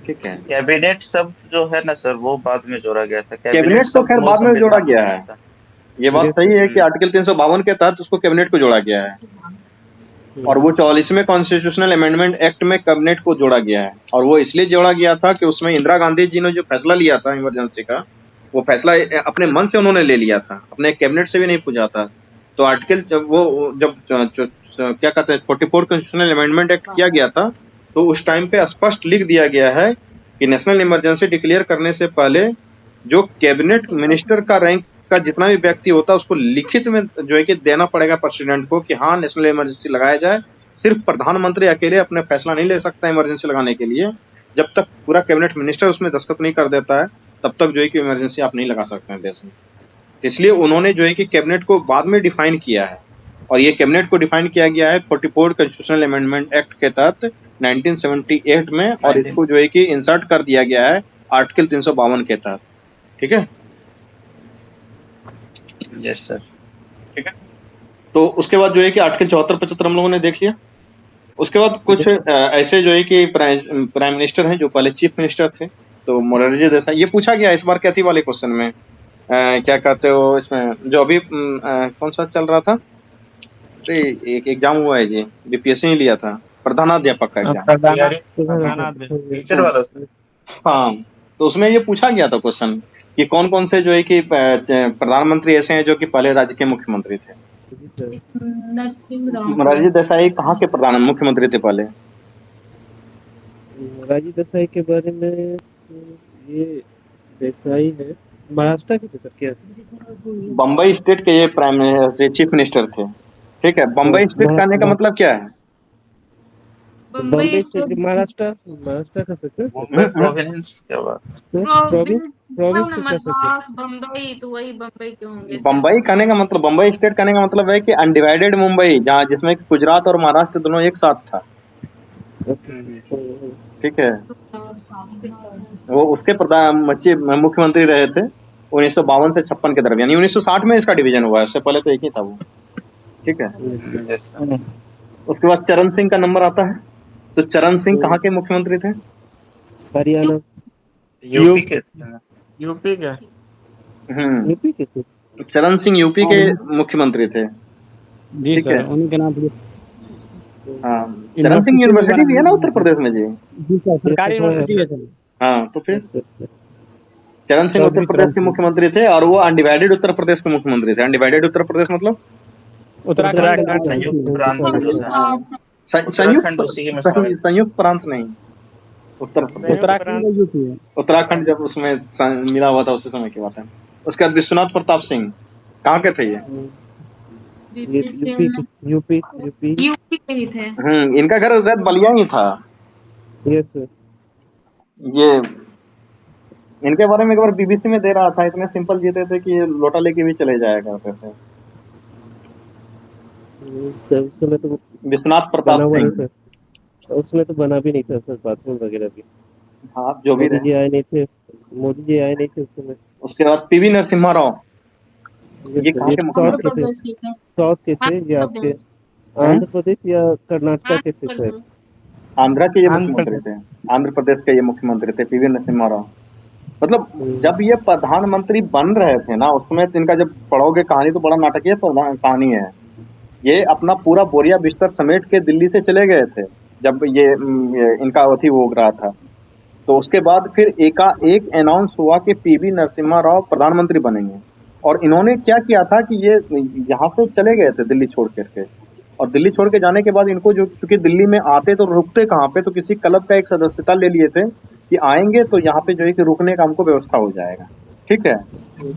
ठीक है, कैबिनेट शब्द जो है ना सर वो बाद में जोड़ा गया था। कैबिनेट तो खैर बाद में जोड़ा गया है, ये बात सही है कि आर्टिकल 352 के तहत उसको कैबिनेट को जोड़ा गया है, और वो 44वें कॉन्स्टिट्यूशनल अमेंडमेंट एक्ट में कैबिनेट को जोड़ा गया है। और वो इसलिए जोड़ा गया था कि उसमें इंदिरा गांधी जी ने जो फैसला लिया था इमरजेंसी का, वो फैसला अपने मन से उन्होंने ले लिया था, अपने कैबिनेट से भी नहीं पूछा था। तो आर्टिकल जब क्या कहते हैं 44 कॉन्स्टिट्यूशनल अमेंडमेंट एक्ट किया गया था, तो उस टाइम पे स्पष्ट लिख दिया गया है कि नेशनल इमरजेंसी डिक्लेयर करने से पहले जो कैबिनेट मिनिस्टर का रैंक का जितना भी व्यक्ति होता है उसको लिखित में जो है कि देना पड़ेगा प्रेसिडेंट को कि हाँ नेशनल इमरजेंसी लगाया जाए। सिर्फ प्रधानमंत्री अकेले अपने फैसला नहीं ले सकता इमरजेंसी लगाने के लिए, जब तक पूरा कैबिनेट मिनिस्टर उसमें दस्तखत नहीं कर देता है तब तक जो है कि इमरजेंसी आप नहीं लगा सकते हैं देश में। तो इसलिए उन्होंने जो है कि कैबिनेट को बाद में डिफाइन किया है, और ये कैबिनेट को डिफाइन किया गया है 44 कॉन्स्टिट्यूशनल अमेंडमेंट एक्ट के तहत 1978 में, और इसको जो है कि इंसर्ट कर दिया गया है आर्टिकल 352 के तहत। ठीक है, यस सर। ठीक है, तो उसके बाद जो है कि आर्टिकल 74-75 हम लोगों ने देख लिया। उसके बाद कुछ ऐसे जो है कि प्राइम मिनिस्टर हैं जो पहले चीफ मिनिस्टर थे, तो मोरारजी देसाई। ये पूछा गया इस बार कैथी वाले क्वेश्चन में, क्या कहते हो इसमें जो अभी कौन सा चल रहा था, एक एग्जाम हुआ है जी, बीपीएससी ही लिया था, प्रधानाध्यापक का एग्जाम। हाँ, तो उसमें ये पूछा गया था क्वेश्चन कि कौन कौन से जो है कि प्रधानमंत्री ऐसे हैं जो कि पहले राज्य के मुख्यमंत्री थे। मोरारजी देसाई कहाँ के प्रधान मुख्यमंत्री थे पहले? मोरारजी देसाई के बारे में ये देसाई है महाराष्ट्र के थे सर क्या? बम्बई स्टेट के ये प्राइम चीफ मिनिस्टर थे। ठीक है, बम्बई स्टेट कहने का मतलब क्या है? बम्बई स्टेट महाराष्ट्र का सकते प्रोविंस क्या बात? बम्बई तो वही बम्बई के होंगे। बम्बई कहने का मतलब, बम्बई स्टेट कहने का मतलब है कि अनडिवाइडेड मुंबई, जहाँ जिसमें गुजरात और महाराष्ट्र दोनों एक साथ था। ठीक है, वो उसके मुख्यमंत्री रहे थे 1952 से 56 के दरमियान। 1960 में इसका डिवीजन हुआ है, उससे पहले तो एक ही था वो। ठीक है, उसके बाद चरण सिंह का नंबर आता है। तो चरण सिंह कहाँ के मुख्यमंत्री थे? हरियाणा यूपी के। यूपी के चरण सिंह यूपी के मुख्यमंत्री थे। जी ठीक सर, है, उनके नाम हाँ, चरण सिंह यूनिवर्सिटी भी है ना उत्तर प्रदेश में जी। जी सर, सरकारी यूनिवर्सिटी है सर। हाँ, तो फिर अच्छा, अच्छा। चरण सिंह तब उत्तर भी प्रदेश के चरण मुख्यमंत्री थे और वो अनडिवाइडेड उत्तर प्रदेश के मुख्यमंत्री थे। अनडिवाइडेड उत्तर प्रदेश मतलब उत्तराखंड उत्तराखंड संयुक्त प्रांत शामिल जो थे। था हाँ, उत्तराखंड उसी में शामिल था। संयुक्त प्रांत नहीं, उत्तर प्रदेश। उत्तराखंड में यूपी है। उत्तराखंड जब उसमें मिला हुआ था उस समय की बात है। उसके बाद विश्वनाथ प्रताप सिंह कहाँ के थे ये? ये यूपी यूपी के ही थे। इनका घर शायद बलिया ही था। Yes sir. ये इनके बारे में एक बार बीबीसी में दे रहा था, इतने सिंपल जीते थे कि ये लोटा लेके भी चले जाया करते थे। सर उस समय तो विश्वनाथ बना प्रताप हुआ नहीं सिंह। था, उसमें तो बना भी नहीं था सर बाथरूम वगैरह भी। हाँ, जो भी मोदी जी रहे। आए नहीं थे, मोदी जी आए नहीं थे उस समय। उसके बाद पीवी नरसिम्हा राव, यस ये सर, कहाँ ये के आंध्र साउथ मुख्यमंत्री के थे, प्रदेश की थे। साउथ के थे, ये आंध्र आपके प्रदेश। हैं? आंध्र प्रदेश या कर्नाटक के थे आंध्र सर। प्रदेश। आंध्रा के ये आंध्र मुख्यमंत्री प्रदेश। थे। आंध्र प्रदेश के ये मुख्यमंत्री थे पीवी नरसिम्हा राव। मतलब जब ये प्रधानमंत्री बन रहे थे ना, उस समय तो इनका जब पढ़ोगे कहानी तो बड़ा नाटकीय कहानी है। ये अपना पूरा बोरिया बिस्तर समेट के दिल्ली से चले गए थे जब ये इनका अवधि हो रहा था। तो उसके बाद फिर एकाएक अनाउंस हुआ कि पीवी नरसिम्हा राव प्रधानमंत्री बनेंगे। और इन्होंने क्या किया था कि ये यहाँ से चले गए थे दिल्ली छोड़ करके। और दिल्ली छोड़ के जाने के बाद इनको जो, क्योंकि दिल्ली में आते तो रुकते कहाँ पे, तो किसी क्लब का एक सदस्यता ले लिए थे कि आएंगे तो यहाँ पे जो है कि रुकने का हमको व्यवस्था हो जाएगा। ठीक है।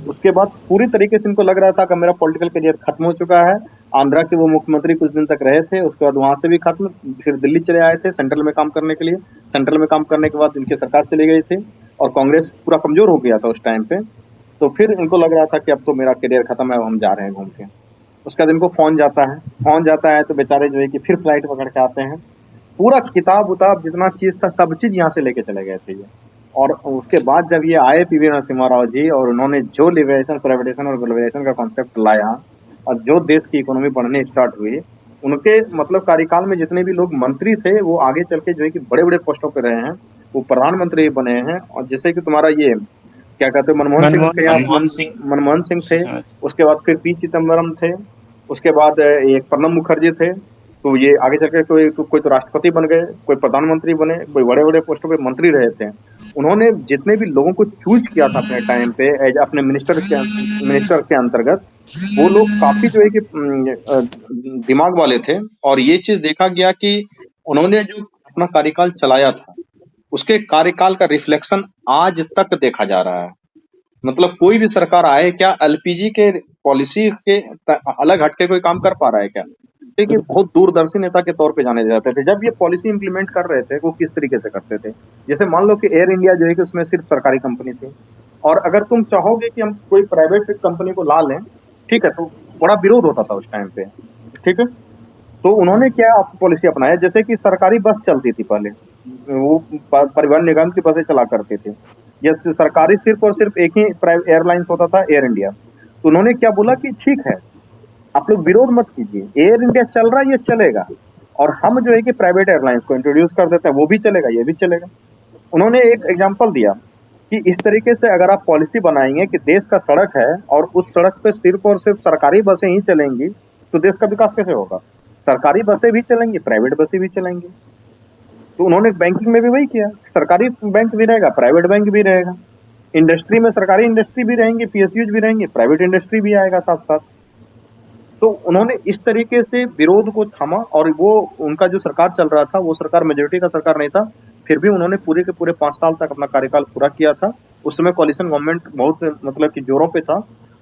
उसके बाद पूरी तरीके से इनको लग रहा था कि मेरा पॉलिटिकल करियर खत्म हो चुका है। आंध्रा के वो मुख्यमंत्री कुछ दिन तक रहे थे, उसके बाद वहां से भी खत्म, फिर दिल्ली चले आए थे सेंट्रल में काम करने के लिए। सेंट्रल में काम करने के बाद इनकी सरकार चली गई थी और कांग्रेस पूरा कमजोर हो गया था उस टाइम पे। तो फिर इनको लग रहा था कि अब तो मेरा करियर खत्म है, अब हम जा रहे हैं घूम के। उसके बाद इनको फोन जाता है तो बेचारे जो है कि फिर फ्लाइट पकड़ के आते हैं। पूरा किताब उताब जितना चीज था सब चीज यहाँ से लेके चले गए थे ये। और उसके बाद जब ये आए पीवी नरसिम्हा राव जी, और उन्होंने जो लिबरेशन, प्राइवेटाइजेशन और ग्लोबलाइजेशन का कॉन्सेप्ट लाया और जो देश की इकोनॉमी बढ़ने स्टार्ट हुई, उनके मतलब कार्यकाल में जितने भी लोग मंत्री थे वो आगे चल के जो है कि बड़े बड़े पोस्टों पे रहे हैं, वो प्रधानमंत्री बने हैं। और जैसे कि तुम्हारा ये क्या कहते हैं, मनमोहन सिंह। मनमोहन सिंह थे। हाँ। उसके बाद फिर पी चिदम्बरम थे। उसके बाद एक प्रणब मुखर्जी थे। तो ये आगे चल के कोई तो राष्ट्रपति बन गए, कोई प्रधानमंत्री बने, कोई बड़े बड़े पोस्टों पे मंत्री रहे थे। उन्होंने जितने भी लोगों को चूज किया था अपने टाइम पे एज अपने मिनिस्टर के अंतर्गत, वो लोग काफी जो है कि दिमाग वाले थे। और ये चीज देखा गया कि उन्होंने जो अपना कार्यकाल चलाया था उसके कार्यकाल का रिफ्लेक्शन आज तक देखा जा रहा है। मतलब कोई भी सरकार आए, क्या एलपीजी के पॉलिसी के अलग हटके कोई काम कर पा रहा है क्या? देखिए, बहुत दूरदर्शी नेता के तौर पे जाने जाते थे। जब ये पॉलिसी इंप्लीमेंट कर रहे थे वो किस तरीके से करते थे, जैसे मान लो कि एयर इंडिया जो है कि उसमें सिर्फ सरकारी कंपनी थी, और अगर तुम चाहोगे कि हम कोई प्राइवेट कंपनी को ला लें, ठीक है, तो बड़ा विरोध होता था उस टाइम पे। ठीक है। तो उन्होंने क्या पॉलिसी अपनाया, जैसे कि सरकारी बस चलती थी पहले, वो परिवहन निगम की बसें चला करते थे, या सरकारी सिर्फ और सिर्फ एक ही एयरलाइंस होता था, एयर इंडिया। तो उन्होंने क्या बोला कि ठीक है, आप लोग विरोध मत कीजिए, एयर इंडिया चल रहा है, ये चलेगा, और हम जो है कि प्राइवेट एयरलाइंस को इंट्रोड्यूस कर देते हैं, वो भी चलेगा, ये भी चलेगा। उन्होंने एक एग्जांपल दिया कि इस तरीके से अगर आप पॉलिसी बनाएंगे कि देश का सड़क है और उस सड़क पे सिर्फ और सिर्फ सरकारी बसें ही चलेंगी, तो देश का विकास कैसे होगा? सरकारी बसें भी चलेंगी, प्राइवेट बसें भी चलेंगी। तो उन्होंने बैंकिंग में भी वही किया, सरकारी बैंक भी रहेगा, प्राइवेट बैंक भी रहेगा। इंडस्ट्री में सरकारी इंडस्ट्री भी रहेंगी, पीएसयूज भी रहेंगे, प्राइवेट इंडस्ट्री भी आएगा साथ साथ। तो उन्होंने इस तरीके से विरोध को थामा, और वो उनका जो सरकार चल रहा था वो सरकार मेजोरिटी का सरकार नहीं था, फिर भी उन्होंने पूरे के पूरे 5 साल तक अपना कार्यकाल पूरा किया था। उस समय कोalition गवर्नमेंट बहुत मतलब कि जोरों पे था।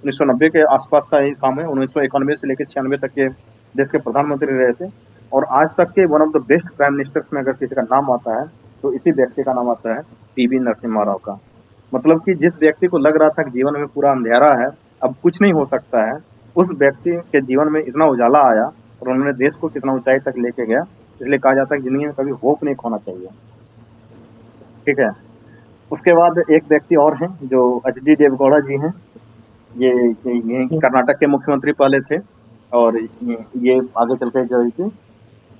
1990 के आसपास का ये काम है। 1991 से लेकर 96 तक के देश के प्रधानमंत्री रहे थे, और आज तक के one of the best prime ministers में अगर किसी का नाम आता है तो इसी व्यक्ति का नाम आता है, पीवी नरसिम्हा राव का। मतलब कि जिस व्यक्ति को लग रहा था कि जीवन में पूरा अंधेरा है, अब कुछ नहीं हो सकता है, उस व्यक्ति के जीवन में इतना उजाला आया और उन्होंने देश को कितना ऊंचाई तक लेके गया। इसलिए कहा जाता है कि जिंदगी में कभी होप नहीं खोना चाहिए। ठीक है। उसके बाद एक व्यक्ति और हैं जो एचडी देवगौड़ा जी हैं। ये कर्नाटक के मुख्यमंत्री पहले थे, और ये आगे चल के जो है कि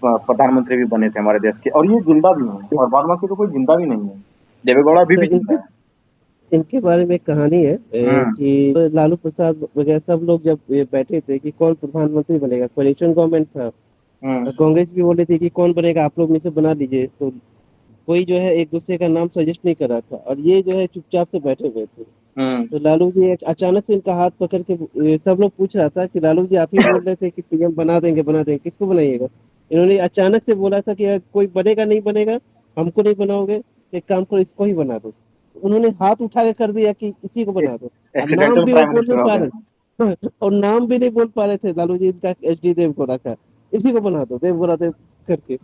प्रधानमंत्री भी बने थे हमारे देश के, और ये जिंदा भी हैं, और बाद बाकी तो कोई जिंदा भी नहीं है। देवेगौड़ा भी जिंदा है। इनके बारे में एक कहानी है कि लालू प्रसाद वगैरह सब लोग जब ये बैठे थे कि कौन प्रधानमंत्री बनेगा, कोalition गवर्नमेंट था, कांग्रेस भी बोल रही थी कि कौन बनेगा, आप लोग में से बना लीजिए, तो कोई जो है एक दूसरे का नाम सजेस्ट नहीं कर रहा था, और ये जो है चुपचाप से बैठे हुए थे। तो लालू जी अचानक से इनका हाथ पकड़ के सब लोग पूछ रहा था कि लालू जी आप ही बोल रहे थे कि पीएम बना देंगे, किसको बनाइएगा? इन्होंने अचानक से बोला था कि अगर कोई बनेगा नहीं बनेगा, हमको नहीं बनाओगे, एक काम करो इसको ही बना दो। उन्होंने हाथ उठा के कर दिया कि इसी को बना दो। अब नाम एक्सीडेंटल भी वो प्राइम बोल मिनिस्टर नहीं हो पा गए। रहे और नाम भी नहीं बोल पा रहे थे लालू जी, इनका HD देवगौड़ा का, इसी को बना दो देवगौड़ा देव करके।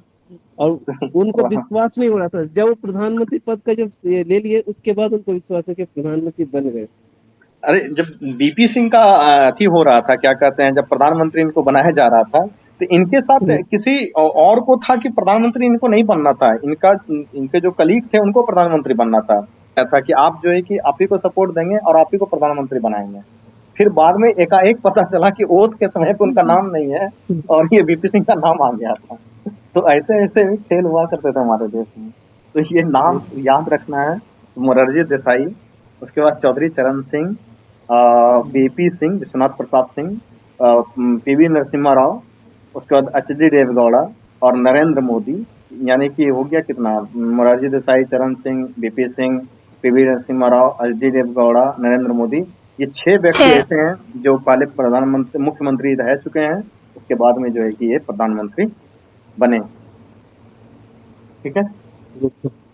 और उनको विश्वास नहीं हो रहा था, जब वो प्रधानमंत्री पद का जब ये ले लिए उसके बाद उनको विश्वास है कि प्रधानमंत्री बन गए। अरे जब बीपी सिंह का अथी हो रहा था, क्या कहते हैं, जब प्रधानमंत्री इनको बनाया जा रहा था, तो इनके साथ किसी और को था कि प्रधानमंत्री इनको नहीं बनना था, इनके जो कलीग थे उनको प्रधानमंत्री बनना था। क्या था कि आप जो है कि आप ही को सपोर्ट देंगे और आप ही को प्रधानमंत्री बनाएंगे। फिर बाद में एकाएक पता चला कि ओथ के समय पे उनका नाम नहीं है और ये बीपी सिंह का नाम आ गया था। तो ऐसे ऐसे भी खेल हुआ करते थे हमारे देश में। तो ये नाम याद रखना है, मोरारजी देसाई, उसके बाद चौधरी चरण सिंह, बीपी सिंह, विश्वनाथ प्रताप सिंह, पीवी नरसिम्हा राव, उसके बाद HD देवगौड़ा और नरेंद्र मोदी। यानी कि हो गया कितना, Morarji Desai, Charan Singh, BP Singh, PV Narasimha Rao, HD Deve Gowda, Narendra Modi. ये 6 व्यक्ति ऐसे हैं जो पहले प्रधानमंत्री मुख्यमंत्री रह चुके हैं, उसके बाद में जो है कि ये प्रधानमंत्री बने। ठीक है,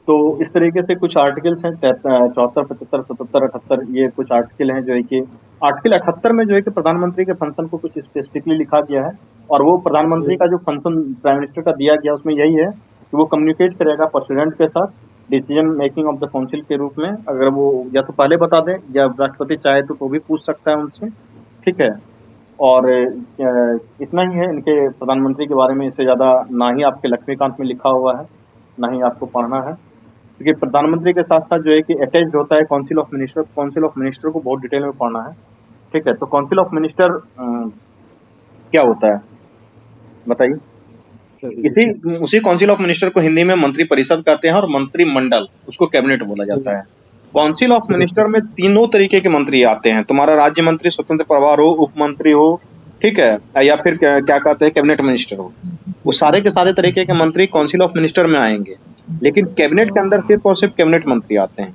तो इस तरीके से कुछ आर्टिकल्स हैं 74, 75, 77, 78, ये कुछ आर्टिकल हैं जो है कि आर्टिकल 78 में जो है कि प्रधानमंत्री के फंक्शन को कुछ स्पेसिफिकली लिखा गया है, और वो प्रधानमंत्री का जो फंक्शन प्राइम मिनिस्टर का दिया गया उसमें यही है कि वो कम्युनिकेट करेगा प्रेसिडेंट के साथ decision making of the council के रूप में। अगर वो या तो पहले बता दें या राष्ट्रपति चाहे तो वो भी पूछ सकता है उनसे। ठीक है, और इतना ही है इनके प्रधानमंत्री के बारे में। इससे ज्यादा ना ही आपके लक्ष्मीकांत में लिखा हुआ है, ना ही आपको पढ़ना है, क्योंकि प्रधानमंत्री के साथ साथ जो है कि अटैच्ड होता है council of minister. Council of minister को बहुत डिटेल में पढ़ना है। ठीक है, तो काउंसिल ऑफ मिनिस्टर क्या होता है बताइए? उसी काउंसिल ऑफ मिनिस्टर को हिंदी में मंत्री परिषद कहते हैं, और मंत्रिमंडल उसको कैबिनेट बोला जाता है। काउंसिल ऑफ मिनिस्टर में तीनों तरीके के मंत्री आते हैं। तुम्हारा राज्य मंत्री, स्वतंत्र प्रभार हो, उप मंत्री हो, ठीक है, या फिर क्या कहते हैं कैबिनेट मिनिस्टर हो, वो सारे के सारे तरीके के मंत्री काउंसिल ऑफ मिनिस्टर में आएंगे। लेकिन कैबिनेट के अंदर सिर्फ और सिर्फ कैबिनेट मंत्री आते हैं।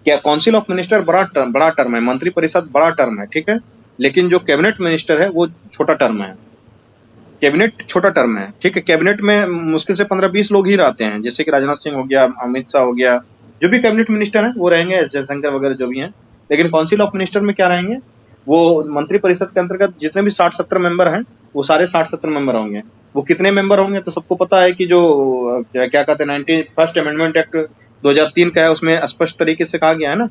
क्या काउंसिल ऑफ मिनिस्टर बड़ा टर्म है, मंत्री परिषद बड़ा टर्म है, ठीक है, लेकिन जो कैबिनेट मिनिस्टर है वो छोटा टर्म है। कैबिनेट छोटा टर्म है, ठीक है। कैबिनेट में मुश्किल से 15-20 लोग ही रहते हैं, जैसे कि राजनाथ सिंह हो गया, अमित शाह हो गया, जो भी कैबिनेट मिनिस्टर हैं वो रहेंगे, एस जयशंकर वगैरह जो भी हैं। लेकिन काउंसिल ऑफ मिनिस्टर में क्या रहेंगे, वो मंत्री परिषद के अंतर्गत जितने भी 60-70 मेंबर हैं वो सारे 60-70 मेंबर होंगे। वो कितने मेंबर होंगे तो सबको पता है कि जो क्या कहते हैं 91st अमेंडमेंट एक्ट 2003 का है, उसमें स्पष्ट तरीके से कहा गया है ना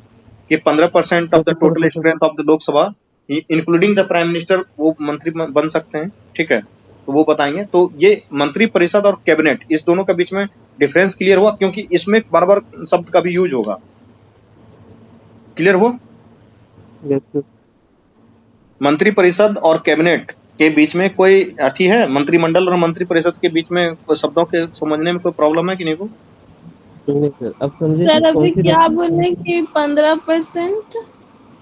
कि 15% of the total strength of the Lok Sabha including the prime minister वो मंत्री बन सकते हैं। ठीक है, तो वो बताएंगे। तो ये मंत्री परिषद और कैबिनेट, इस दोनों के बीच में डिफरेंस क्लियर हुआ, क्योंकि इसमें बार बार शब्द का भी यूज होगा। क्लियर हुआ? मंत्री परिषद और कैबिनेट के बीच में कोई अथी है, मंत्रिमंडल और मंत्री परिषद के बीच में शब्दों के समझने में कोई प्रॉब्लम है कि नहीं को? अब समझे सर अभी क्या बोले कि 15%?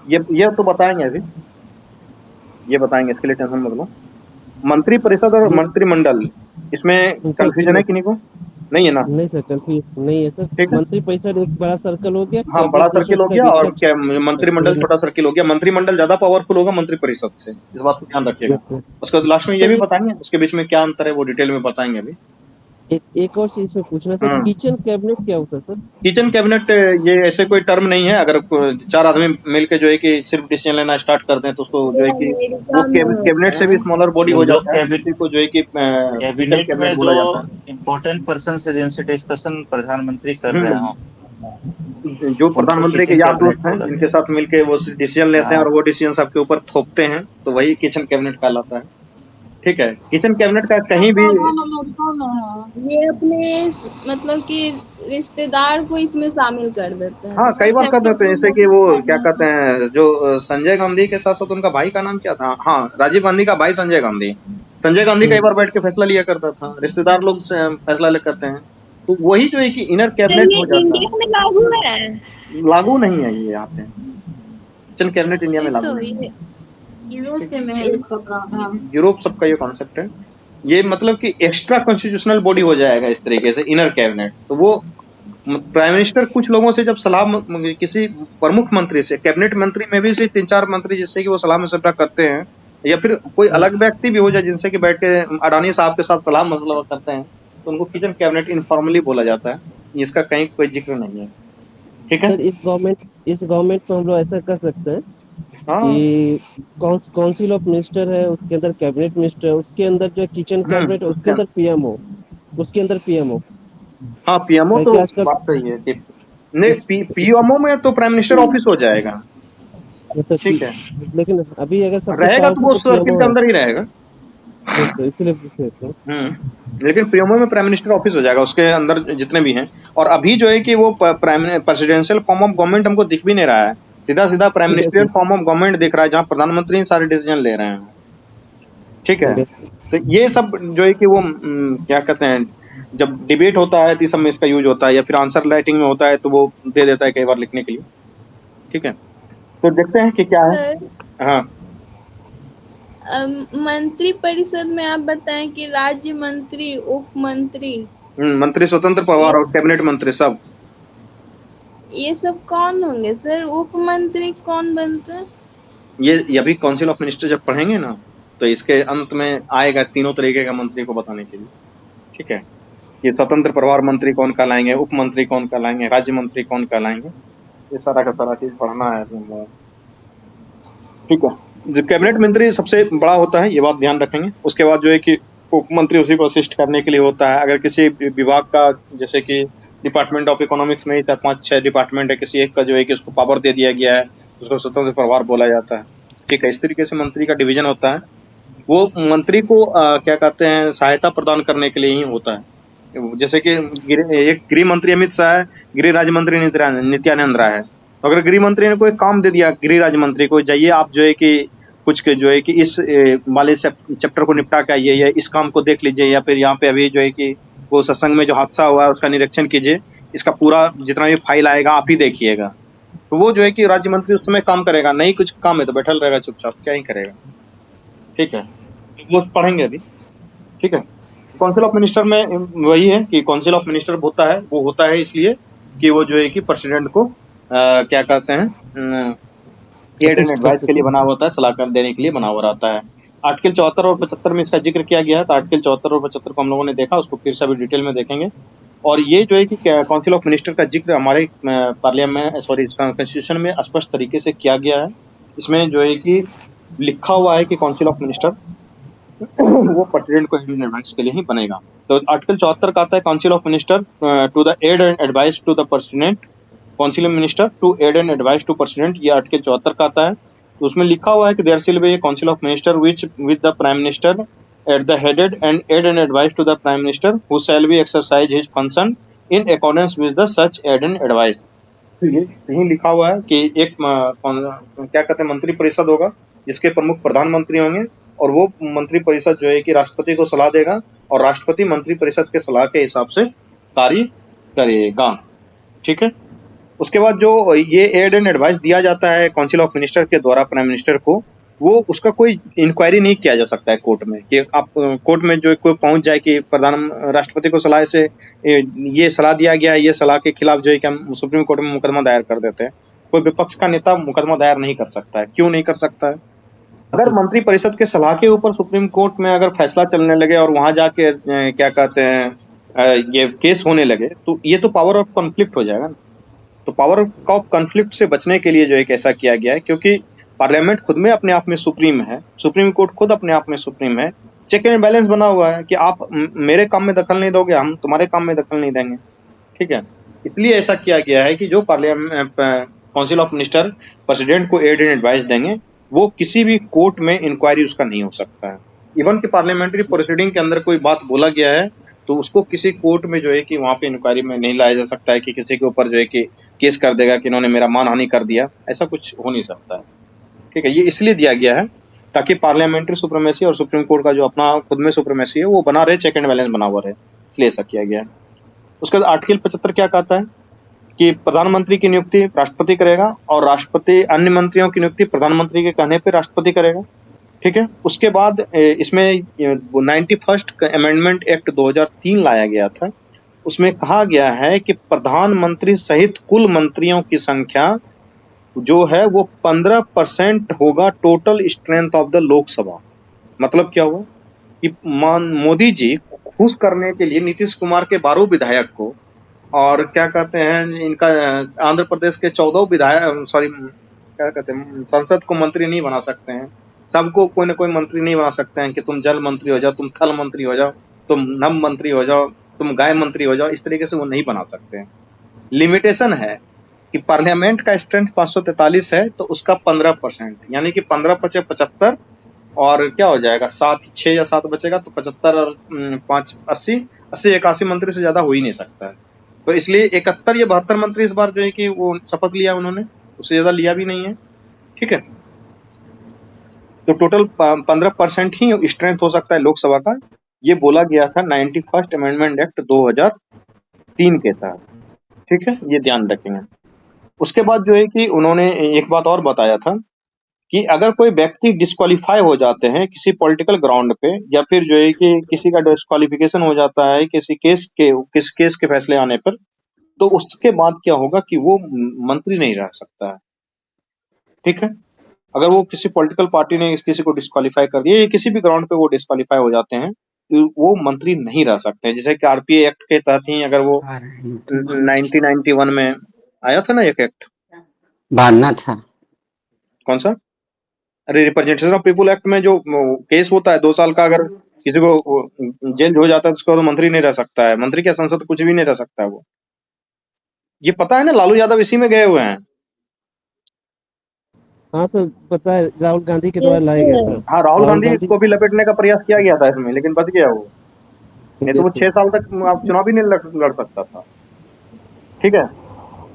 ये तो बताएंगे, अभी ये बताएंगे, इसके लिए टेंशन मत लो। मंत्री परिषद और मंत्रिमंडल, इसमें कंफ्यूजन है कि नहीं को? नहीं है ना? नहीं सर, कंफ्यूज नहीं है सर। मंत्री परिषद एक बड़ा सर्कल हो गया, हाँ बड़ा सर्किल हो गया, और क्या मंत्रिमंडल छोटा सर्किल हो गया। मंत्रिमंडल ज्यादा पावरफुल होगा मंत्री परिषद से, इस बात को ध्यान रखिएगा। उसके बाद लास्ट में ये भी बताएंगे उसके बीच में क्या अंतर है, वो डिटेल में बताएंगे अभी। एक और चीज इसमें पूछना सर, किचन कैबिनेट क्या होता है सर? किचन कैबिनेट ये ऐसे कोई टर्म नहीं है। अगर 4 आदमी मिलकर जो है कि सिर्फ डिसीजन लेना स्टार्ट करते हैं तो उसको जो है कि वो कैबिनेट से भी स्मॉलर बॉडी हो जाता है, को जो है कि कैबिनेट में जो इम्पोर्टेंट पर्सन है जिनसे डिस्कशन प्रधानमंत्री कर रहे हो, जो प्रधानमंत्री के यार दोस्त हैं, जिनके साथ मिलके वो डिसीजन लेते हैं और वो डिसीजन सबके ऊपर थोपते हैं, तो वही किचन कैबिनेट कहलाता है। ठीक है, किचन कैबिनेट का कहीं भी ये अपने मतलब कि रिश्तेदार को इसमें शामिल कर देते हैं। हाँ कई बार कर देते हैं, जैसे कि वो क्या कहते हैं, जो संजय गांधी के साथ साथ उनका भाई का नाम क्या था, हाँ राजीव गांधी का भाई संजय गांधी। संजय गांधी कई बार बैठ के फैसला लिया करता था, रिश्तेदार लोग फैसला ले करते हैं, तो वही जो है कि इनर कैबिनेट हो जाता है। इंडिया में लागू है? लागू नहीं है ये यहाँ पे, किचन कैबिनेट इंडिया में लागू नहीं है, यूरोप से में है इसका प्रावधान। यूरोप सबका ये कॉन्सेप्ट है। ये मतलब कि एक्स्ट्रा कॉन्स्टिट्यूशनल बॉडी हो जाएगा इस तरीके से, इनर कैबिनेट। तो वो प्राइम मिनिस्टर कुछ लोगों से जब सलाह किसी प्रमुख मंत्री से, कैबिनेट मंत्री में भी से 3-4 मंत्री जिससे कि वो सलाह मशवरा करते हैं, या फिर कोई अलग व्यक्ति भी हो जाए जिनसे कि बैठ के अडानी साहब के साथ सलाह मशवरा करते हैं, तो उनको किचन कैबिनेट इनफॉर्मली बोला जाता है। इसका कहीं कोई जिक्र नहीं है, ठीक है। सर इस गवर्नमेंट में हम लोग ऐसा कर सकते हैं हाँ कि काउंसिल ऑफ मिनिस्टर है, उसके अंदर कैबिनेट मिनिस्टर है, उसके अंदर जो किचन कैबिनेट है, उसके अंदर पीएम हो, उसके अंदर पीएम हो। हाँ पीएमओ तो क्योंकि आजकल बात सही है कि नहीं, पीएमओ में तो प्राइम मिनिस्टर ऑफिस हो जाएगा, जैसे ठीक है, लेकिन अभी अगर सबसे रहेगा तो वो पावरफुल सर्किल पीएमओ के है, अंदर ही रहेगा। इसलिए पूछ रहे थे। लेकिन पीएमओ में प्राइम मिनिस्टर ऑफिस हो जाएगा, उसके अंदर जितने भी हैं। और अभी जो है कि वो प्रेसिडेंशियल फॉर्म ऑफ गवर्नमेंट हमको दिख भी नहीं रहा है, सीधा सीधा प्राइम ठीक है ministerial sir, form of government दिख रहा है, जहाँ प्रधानमंत्री सारे डिसीजन ले रहे हैं, ठीक है। तो ये सब जो है कि वो क्या कहते हैं, जब डिबेट होता है तो इस सब में इसका यूज होता है, या फिर आंसर राइटिंग में होता है तो वो दे देता है कई बार लिखने के लिए, ठीक है। तो देखते हैं कि क्या है। सर हाँ मंत्री परिषद में आप बताएं कि राज्य मंत्री, उप मंत्री, मंत्री, स्वतंत्र प्रभार और कैबिनेट मंत्री सब, ये सब कौन होंगे सर? उप मंत्री कौन बनता है? ये अभी काउंसिल ऑफ मिनिस्टर जब पढ़ेंगे ना, तो इसके अंत में आएगा तीनों तरीके का मंत्री को बताने के लिए, ठीक है। कि स्वतंत्र प्रभार मंत्री कौन कहलाएंगे, उप मंत्री कौन कहलाएंगे, राज्य मंत्री कौन कहलाएंगे, ये सारा का सारा चीज पढ़ना है, ठीक है। जो कैबिनेट मंत्री सबसे बड़ा होता है, ये बात ध्यान रखेंगे। उसके बाद जो है कि उप मंत्री उसी को असिस्ट करने के लिए होता है। अगर किसी विभाग का, जैसे कि डिपार्टमेंट ऑफ इकोनॉमिक्स में ही 4-5-6 डिपार्टमेंट है, किसी एक का जो है कि उसको पावर दे दिया गया है, उसको स्वतंत्र प्रभार बोला जाता है, ठीक है। इस तरीके से मंत्री का डिवीजन होता है। वो मंत्री को क्या कहते हैं, सहायता प्रदान करने के लिए ही होता है। जैसे कि एक गृह मंत्री अमित शाह है, गृह राज्य मंत्री नित्यानंद राय है। तो अगर गृह मंत्री ने कोई काम दे दिया गृह राज्य मंत्री को, जाइए आप जो है कि कुछ के जो है कि इस वाले चैप्टर को निपटा के आइए, या इस काम को देख लीजिए, या फिर यहाँ पे अभी जो है कि वो सत्संग में जो हादसा हुआ है उसका निरीक्षण कीजिए, इसका पूरा जितना भी फाइल आएगा आप ही देखिएगा। तो वो जो है कि राज्य मंत्री उस समय काम करेगा, नहीं कुछ काम है तो बैठल रहेगा चुपचाप, क्या ही करेगा, ठीक है। वो पढ़ेंगे अभी, ठीक है। काउंसिल ऑफ मिनिस्टर में वही है कि काउंसिल ऑफ मिनिस्टर होता है, वो होता है इसलिए कि वो जो है कि प्रेसिडेंट को क्या कहते हैं, एड एंड एडवाइस के लिए बना हुआ होता है, सलाहकार देने के लिए बना हुआ रहता है। आर्टिकल 74 और 75 में इसका जिक्र किया गया है। तो आर्टिकल 74 और 75 को हम लोगों ने देखा, उसको फिर से अभी डिटेल में देखेंगे। और ये जो है कि काउंसिल ऑफ मिनिस्टर का जिक्र हमारे पार्लियामेंट कॉन्स्टिट्यूशन में स्पष्ट तरीके से किया गया है। इसमें जो है कि लिखा हुआ है कि काउंसिल ऑफ मिनिस्टर वो प्रेसिडेंट को एडवाइस के लिए ही बनेगा। तो आर्टिकल 74 का आता है, council of minister to the aid and advice to the president, council of minister to aid and advice to president, ये आर्टिकल 74 का आता है। तो उसमें लिखा हुआ है कि there shall be a council of minister which with the prime minister at the headed and aid and advice to the prime minister who shall be exercise his function in accordance with the such aid and advice. तो ये यही लिखा हुआ है कि एक क्या कहते हैं, मंत्री परिषद होगा जिसके प्रमुख प्रधानमंत्री होंगे, और वो मंत्री परिषद जो है कि राष्ट्रपति को सलाह देगा, और राष्ट्रपति मंत्री परिषद के सलाह के हिसाब से कार्य करेगा, ठीक है। उसके बाद जो ये एड एंड एडवाइस दिया जाता है काउंसिल ऑफ मिनिस्टर के द्वारा प्राइम मिनिस्टर को, वो उसका कोई इंक्वायरी नहीं किया जा सकता है कोर्ट में, कि आप कोर्ट में जो कोई पहुंच जाए कि राष्ट्रपति को सलाह से ये सलाह दिया गया है, ये सलाह के खिलाफ जो है कि हम सुप्रीम कोर्ट में मुकदमा दायर कर देते हैं। कोई विपक्ष का नेता मुकदमा दायर नहीं कर सकता है। क्यों नहीं कर सकता है? अगर मंत्री परिषद के सलाह के ऊपर सुप्रीम कोर्ट में अगर फैसला चलने लगे और वहां जाके क्या कहते हैं ये केस होने लगे, तो ये तो पावर ऑफ कॉन्फ्लिक्ट हो जाएगा ना। तो पावर ऑफ कॉन्फ्लिक्ट से बचने के लिए जो है ऐसा किया गया है, क्योंकि पार्लियामेंट खुद में अपने आप में सुप्रीम है, सुप्रीम कोर्ट खुद अपने आप में सुप्रीम है। चेक एंड बैलेंस बना हुआ है कि आप मेरे काम में दखल नहीं दोगे, हम तुम्हारे काम में दखल नहीं देंगे, ठीक है। इसलिए ऐसा किया गया है कि जो parliament council of minister president को एड एंड एडवाइस देंगे, वो किसी भी कोर्ट में इंक्वायरी उसका नहीं हो सकता है। इवन कि पार्लियामेंट्री प्रोसीडिंग के अंदर कोई बात बोला गया है तो उसको किसी कोर्ट में जो है कि वहां पे इंक्वायरी में नहीं लाया जा सकता है कि किसी के ऊपर जो है कि केस कर देगा कि इन्होंने मेरा मानहानि कर दिया, ऐसा कुछ हो नहीं सकता है, ठीक है। ये इसलिए दिया गया है ताकि पार्लियामेंट्री सुप्रीमेसी और सुप्रीम कोर्ट का जो अपना खुद में सुप्रीमेसी है वो बना रहे, चेक एंड बैलेंस बना हुआ रहे, इसलिए ऐसा किया गया है। उसके बाद आर्टिकल 75 क्या कहता है कि प्रधानमंत्री की नियुक्ति राष्ट्रपति करेगा, और राष्ट्रपति अन्य मंत्रियों की नियुक्ति प्रधानमंत्री के कहने पे राष्ट्रपति करेगा। ठीक है। उसके बाद इसमें 91st अमेंडमेंट एक्ट 2003 लाया गया था। उसमें कहा गया है कि प्रधानमंत्री सहित कुल मंत्रियों की संख्या जो है वो 15% होगा total strength of the Lok Sabha. मतलब क्या हुआ कि मोदी जी खुश करने के लिए नीतीश कुमार के 12 विधायक को और क्या कहते हैं इनका आंध्र प्रदेश के 14 विधायक क्या कहते हैं संसद को मंत्री नहीं बना सकते हैं। सबको कोई ना कोई मंत्री नहीं बना सकते हैं कि तुम जल मंत्री हो जाओ, तुम थल मंत्री हो जाओ, तुम नभ मंत्री हो जाओ, तुम गाय मंत्री हो जाओ। इस तरीके से वो नहीं बना सकते हैं। लिमिटेशन है कि पार्लियामेंट का स्ट्रेंथ 543 है तो उसका 15%, यानी कि 15 × 75 और क्या हो जाएगा 6 या 7 बचेगा तो 75 और 5 80 81 मंत्री से ज्यादा हो ही नहीं सकता है। तो इसलिए 71 या 72 मंत्री इस बार जो है कि वो शपथ लिया उन्होंने, उससे ज्यादा लिया भी नहीं है। ठीक है, तो टोटल 15% ही स्ट्रेंथ हो सकता है लोकसभा का। ये बोला गया था 91st अमेंडमेंट एक्ट 2003 के तहत। ठीक है, ये ध्यान रखेंगे। उसके बाद जो है कि उन्होंने एक बात और बताया था कि अगर कोई व्यक्ति डिस्क्वालीफाई हो जाते हैं किसी पॉलिटिकल ग्राउंड पे या फिर जो है कि किसी का डिस्क्वालिफिकेशन हो जाता है किसी केस के फैसले आने पर, तो उसके बाद क्या होगा कि वो मंत्री नहीं रह सकता है। ठीक है, अगर वो किसी पॉलिटिकल पार्टी ने किसी को डिस्क्वालीफाई कर दिया या किसी भी ग्राउंड पे वो डिस्क्वालीफाई हो जाते हैं तो वो मंत्री नहीं रह सकते हैं। जैसे कि आरपीए एक्ट के तहत ही अगर वो 1991 में आया था ना एक एक्ट, भागना था कौन सा, अरे रिप्रेजेंटेशन ऑफ पीपुल एक्ट में जो केस होता है 2 साल का, अगर किसी को जेल हो जाता है तो उसका तो मंत्री नहीं रह सकता है। मंत्री क्या संसद कुछ भी नहीं रह सकता है वो। ये पता है ना, लालू यादव इसी में गए हुए हैं। हाँ सर, पता है, राहुल गांधी के द्वारा लाया गया था। हाँ, राहुल गांधी को भी लपेटने का प्रयास किया गया था इसमें, लेकिन बच गया वो, नहीं तो वो 6 साल तक आप चुनाव भी नहीं लड़ सकता था। ठीक है,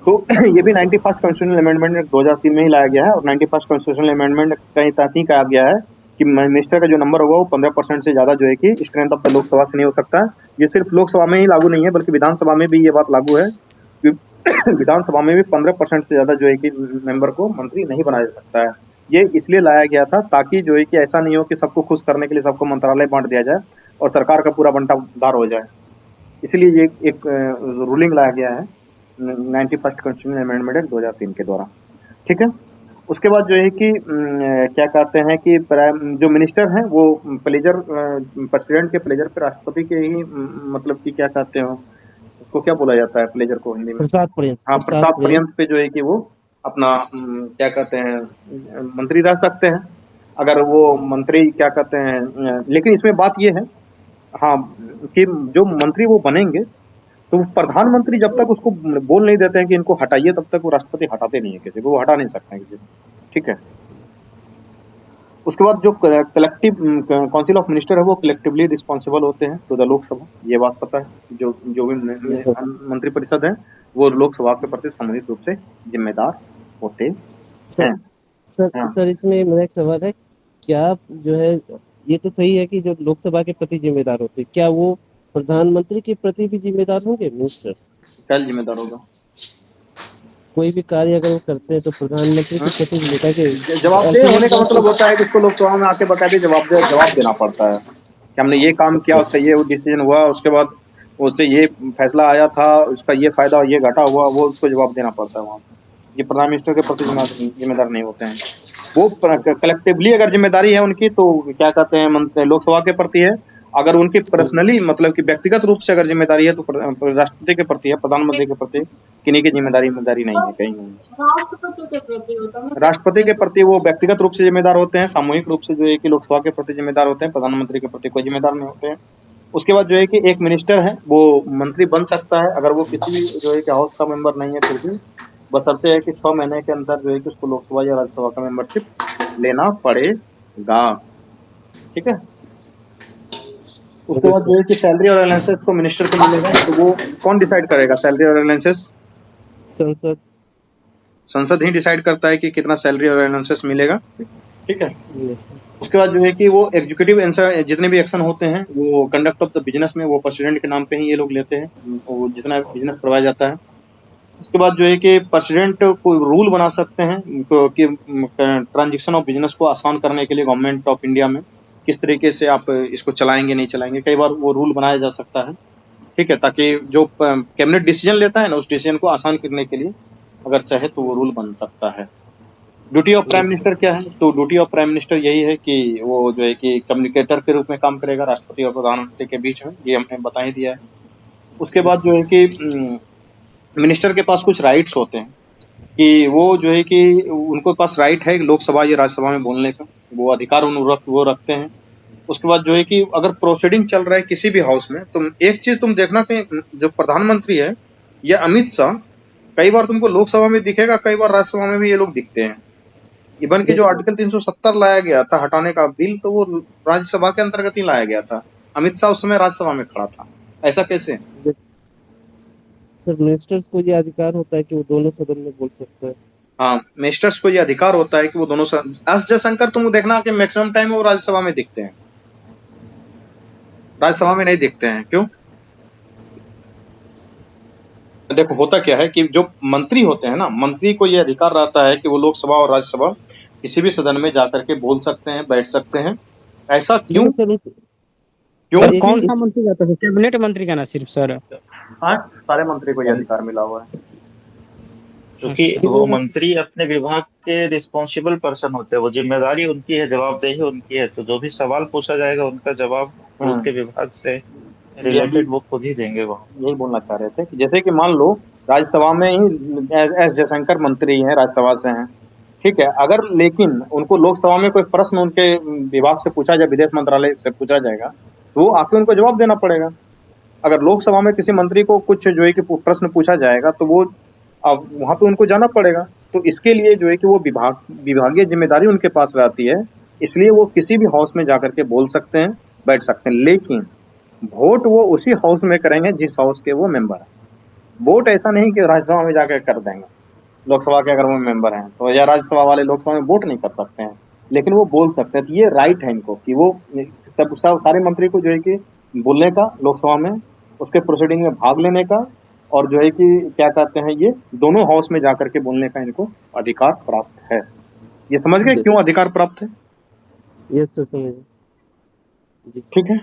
तो ये भी 91st कॉन्स्टिट्यूशनल अमेंडमेंट 2003 में ही लाया गया है और 91st कॉन्स्टिट्यूशनल अमेंडमेंट का तहत ही कहा गया है कि मिनिस्टर का जो नंबर होगा वो 15% से ज्यादा जो है कि स्ट्रेंथ ऑफ द लोकसभा से नहीं हो सकता है। ये सिर्फ लोकसभा में ही लागू नहीं है बल्कि विधानसभा में भी ये बात लागू है कि विधानसभा में भी 15% से ज्यादा जो है कि मेंबर को मंत्री नहीं बनाया जा सकता है। ये इसलिए लाया गया था ताकि जो है कि ऐसा नहीं हो कि सबको खुश करने के लिए सबको मंत्रालय बांट दिया जाए और सरकार का पूरा बंटाधार हो जाए। इसलिए ये एक रूलिंग लाया गया है 91st कॉन्स्टिट्यूशनल अमेंडमेंट एक्ट 2003 के द्वारा। ठीक है, उसके बाद जो है कि क्या कहते हैं कि जो मिनिस्टर हैं वो प्लेजर प्रेसिडेंट के प्लेजर पे राष्ट्रपति के ही मतलब कि क्या कहते हो उसको क्या बोला जाता है प्लेजर को हिंदी में, प्रसाद पर्यंत। हाँ प्रसाद पर्यंत पे जो है कि वो अपना क्या कहते हैं मंत्री रह सकते हैं अगर वो मंत्री क्या कहते हैं। लेकिन इसमें बात ये है हाँ कि जो मंत्री वो बनेंगे तो प्रधानमंत्री जब तक उसको बोल नहीं देते हैं कि इनको हटाइए तब तक वो राष्ट्रपति हटाते नहीं है किसी को, वो हटा नहीं सकते हैं किसी को। ठीक है, उसके बाद जो कलेक्टिव काउंसिल ऑफ मिनिस्टर है वो कलेक्टिवली रिस्पॉन्सिबल होते हैं टू द लोकसभा। ये बात पता है, जो भी मंत्री परिषद है वो लोकसभा के प्रति सामूहिक रूप से जिम्मेदार होते हैं। सर इसमें मेरा एक सवाल है, क्या जो है ये तो सही है कि जो लोकसभा के प्रति जिम्मेदार होते हैं, क्या वो प्रधानमंत्री के प्रति भी जिम्मेदार होंगे मिनिस्टर? क्या जिम्मेदार होगा? कोई भी कार्य अगर वो करते हैं तो प्रधानमंत्री के प्रति जिम्मेदार जवाबदेह होने का मतलब होता है कि उसको लोकसभा में आके बकायदे जवाब देना पड़ता है कि हमने ये काम किया, उससे ये डिसीजन हुआ, उसके बाद उससे ये फैसला आया था, उसका ये फायदा ये घाटा हुआ, वो उसको जवाब देना पड़ता है वहाँ। ये प्रधान मिनिस्टर के प्रति जिम्मेदार नहीं होते हैं। वो कलेक्टिवली अगर जिम्मेदारी है उनकी तो क्या कहते हैं लोकसभा के प्रति है। अगर उनकी पर्सनली मतलब कि व्यक्तिगत रूप से अगर जिम्मेदारी है तो राष्ट्रपति के प्रति है, प्रधानमंत्री के प्रति किन्हीं की जिम्मेदारी नहीं है कहीं नहीं। राष्ट्रपति के प्रति वो व्यक्तिगत रूप से जिम्मेदार होते हैं, सामूहिक रूप से जो है कि लोकसभा के प्रति जिम्मेदार होते हैं, प्रधानमंत्री के प्रति कोई जिम्मेदार नहीं होते हैं। उसके बाद जो है कि एक मिनिस्टर है वो मंत्री बन सकता है अगर वो किसी भी जो है कि हाउस का मेंबर नहीं है, फिर भी बशर्ते है कि 6 महीने के अंदर जो है कि उसको लोकसभा या राज्यसभा का मेंबरशिप लेना पड़ेगा। ठीक है, उसके बाद जो है कि सैलरी और अलाउंसेस को मिनिस्टर को मिलेगा, तो वो कौन डिसाइड करेगा सैलरी और अलाउंसेस? संसद ही डिसाइड करता है कि कितना सैलरी और अलाउंसेस मिलेगा। ठीक है, उसके बाद जो है कि वो एग्जीक्यूटिव जितने भी एक्शन होते हैं वो कंडक्ट ऑफ द बिजनेस में वो प्रेसिडेंट के नाम पे ही ये लोग लेते हैं, वो जितना बिजनेस करवाया जाता है। उसके बाद जो है कि प्रेसिडेंट कोई रूल बना सकते हैं कि ट्रांजैक्शन ऑफ बिजनेस को आसान करने के लिए गवर्नमेंट ऑफ इंडिया में किस तरीके से आप इसको चलाएंगे नहीं चलाएंगे, कई बार वो रूल बनाया जा सकता है। ठीक है, ताकि जो कैबिनेट डिसीजन लेता है ना, उस डिसीजन को आसान करने के लिए अगर चाहे तो वो रूल बन सकता है। ड्यूटी ऑफ प्राइम मिनिस्टर क्या है? तो ड्यूटी ऑफ प्राइम मिनिस्टर यही है कि वो जो है कि कम्युनिकेटर के रूप में काम करेगा राष्ट्रपति और प्रधानमंत्री के बीच में, ये हमने बता ही दिया है। उसके बाद जो है कि मिनिस्टर के पास कुछ राइट्स होते हैं कि वो जो है कि उनको पास राइट है लोकसभा या राज्यसभा में बोलने का, वो अधिकार वो रखते हैं। उसके बाद जो है कि अगर प्रोसीडिंग चल रहा है किसी भी हाउस में, तो एक चीज तुम देखना कि जो प्रधानमंत्री है या अमित शाह, कई बार तुमको लोकसभा में दिखेगा, कई बार राज्यसभा में भी ये लोग दिखते हैं। इवन कि जो आर्टिकल 370 लाया गया था हटाने का बिल, तो वो राज्यसभा के अंतर्गत ही लाया गया था। अमित शाह उस समय राज्यसभा में खड़ा था, ऐसा कैसे? सर मिनिस्टर्स को ये अधिकार होता है कि वो दोनों सदन में बोल सकते हैं। हाँ, मिनिस्टर्स को ये अधिकार होता है कि वो दोनों एस जयशंकर तुम देखना कि मैक्सिमम टाइम वो राज्यसभा में दिखते हैं, राज्यसभा में नहीं दिखते हैं। क्यों? देखो होता क्या है कि जो मंत्री होते हैं ना, मंत्री को ये अधिकार रहता है कि वो लोकसभा और राज्यसभा किसी भी सदन में जाकर के बोल सकते हैं, बैठ सकते हैं। ऐसा क्यों? सर क्यों? सर कौन सा मंत्री जाता है? कैबिनेट मंत्री का ना सिर्फ सर? हाँ, सारे मंत्री को ये अधिकार मिला हुआ है, क्योंकि वो मंत्री अपने विभाग के रिस्पॉन्सिबल पर्सन होते हैं, वो जिम्मेदारी उनकी है, जवाबदेही उनकी है, तो जो भी सवाल पूछा जाएगा उनका जवाब उनके विभाग से रिलेटेड वो खुद ही देंगे। वहाँ यही बोलना चाह रहे थे कि जैसे कि मान लो राज्यसभा में ही एस जयशंकर मंत्री हैं, राज्यसभा से हैं, ठीक है, अगर लेकिन उनको लोकसभा में कोई प्रश्न उनके विभाग से पूछा जाए, विदेश मंत्रालय से पूछा जाएगा, तो वो आके उनको जवाब देना पड़ेगा। अगर लोकसभा में किसी मंत्री को कुछ जो है कि प्रश्न पूछा जाएगा, तो वो अब वहां पे उनको जाना पड़ेगा। तो इसके लिए जो है कि वो विभागीय जिम्मेदारी उनके पास रहती है, इसलिए वो किसी भी हाउस में जाकर के बोल सकते हैं, बैठ सकते हैं। लेकिन वोट वो उसी हाउस में करेंगे जिस हाउस के वो मेंबर है। वोट ऐसा नहीं कि राज्यसभा में जाकर कर देंगे, लोकसभा के अगर वो मेंबर हैं तो, या राज्यसभा वाले लोकसभा में वोट नहीं कर सकते हैं, लेकिन वो बोल सकते हैं। तो ये राइट है इनको कि वो सब सारे मंत्री को जो है कि बोलने का लोकसभा में, उसके प्रोसीडिंग में भाग लेने का, और जो है कि क्या कहते हैं, ये दोनों हाउस में जाकर के बोलने का इनको अधिकार प्राप्त है। ये समझ गए क्यों अधिकार प्राप्त है? यस सर, समझ। ठीक है।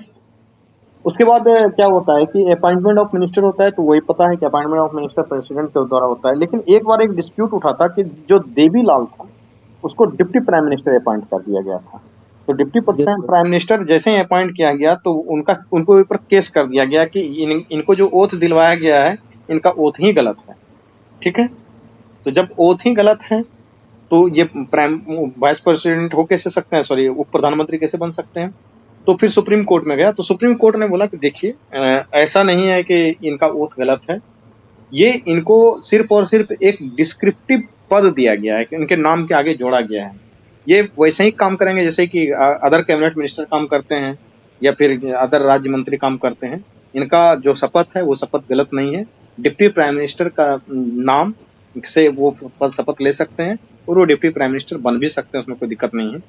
उसके बाद क्या होता है कि अपॉइंटमेंट ऑफ मिनिस्टर होता है, तो वही पता है कि अपॉइंटमेंट ऑफ मिनिस्टर प्रेसिडेंट के द्वारा होता है। लेकिन एक बार एक डिस्प्यूट उठा था कि जो देवीलाल था उसको डिप्टी प्राइम मिनिस्टर अपॉइंट कर दिया गया था। तो डिप्टी प्राइम मिनिस्टर जैसे ही अपॉइंट किया गया, तो उनको ऊपर केस कर दिया गया कि इनको जो ओथ दिलवाया गया है, इनका ओथ ही गलत है। ठीक है, तो जब ओथ ही गलत है तो ये वाइस प्रेसिडेंट हो कैसे सकते हैं, सॉरी उप प्रधानमंत्री कैसे बन सकते हैं? तो फिर सुप्रीम कोर्ट में गया, तो सुप्रीम कोर्ट ने बोला कि देखिए ऐसा नहीं है कि इनका ओथ गलत है, ये इनको सिर्फ और सिर्फ एक डिस्क्रिप्टिव पद दिया गया है कि इनके नाम के आगे जोड़ा गया है। ये वैसे ही काम करेंगे जैसे कि अदर कैबिनेट मिनिस्टर काम करते हैं या फिर अदर राज्य मंत्री काम करते हैं। इनका जो शपथ है वो शपथ गलत नहीं है। डिप्टी प्राइम मिनिस्टर का नाम से वो शपथ ले सकते हैं और वो डिप्टी प्राइम मिनिस्टर बन भी सकते हैं, उसमें कोई दिक्कत नहीं है।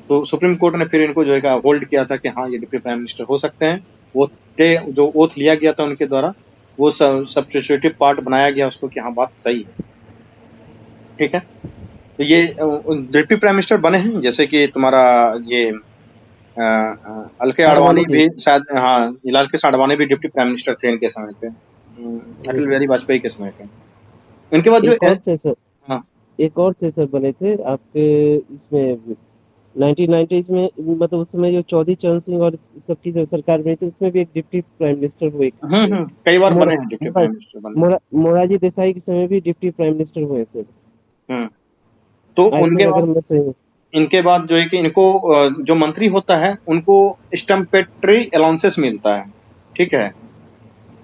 तो सुप्रीम कोर्ट ने फिर इनको जो है होल्ड किया था कि हाँ ये डिप्टी प्राइम मिनिस्टर हो सकते हैं। वो जो ओथ लिया गया था उनके द्वारा, वो सब्स्टिट्यूटिव पार्ट बनाया गया उसको कि हाँ बात सही है। ठीक है, तो ये डिप्टी प्राइम मिनिस्टर बने हैं, जैसे कि तुम्हारा ये अलके आडवाणी भी शायद, हाँ अलके आडवाणी भी डिप्टी प्राइम मिनिस्टर थे इनके समय पे, अटल बिहारी वाजपेयी के समय पे। इनके बाद जो हाँ एक और थे सर बने थे आपके इसमें 1990s में, मतलब उस समय जो चौधरी चरण सिंह और सबकी जो सरकार में थी उसमें भी एक डिप्टी प्राइम मिनिस्टर हुए। कई बार बने हैं डिप्टी प्राइम मिनिस्टर बने। मोरारजी देसाई के समय भी डिप्टी प्राइम मिनिस्टर हुए सर। तो इनके बाद जो है कि इनको जो मंत्री होता है उनको स्टैम्पेटरी अलाउंसेस मिलता है। ठीक है,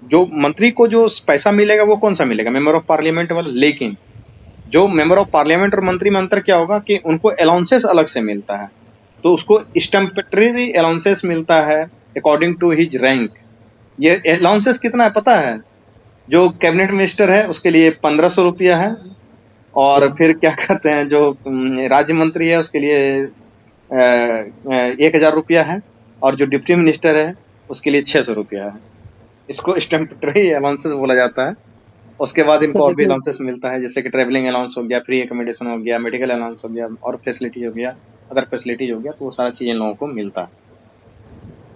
जो मंत्री को जो पैसा मिलेगा वो कौन सा मिलेगा, मेंबर ऑफ पार्लियामेंट वाला। लेकिन जो मेंबर ऑफ पार्लियामेंट और मंत्री में अंतर क्या होगा कि उनको अलाउंसेस अलग से मिलता है, तो उसको स्टैम्पेटरी अलाउंसेस मिलता है अकॉर्डिंग टू हिज रैंक। ये अलाउंसेस कितना है पता है? जो कैबिनेट मिनिस्टर है उसके लिए 1500 रुपया है, और फिर क्या कहते हैं जो राज्य मंत्री है उसके लिए 1000 रुपया है, और जो डिप्टी मिनिस्टर है उसके लिए 600 रुपया है। इसको स्टैम्पेटरी अलाउंसेस बोला जाता है। उसके बाद सर इनको और भी देखिए अलाउंसेस मिलता है, जैसे कि ट्रेवलिंग अलाउंस हो गया, फ्री एकोमोडेशन हो गया, मेडिकल अलाउंस हो गया, और फैसिलिटी हो गया, अदर फैसिलिटीज हो गया, तो वो सारा चीज इन लोगों को मिलता है।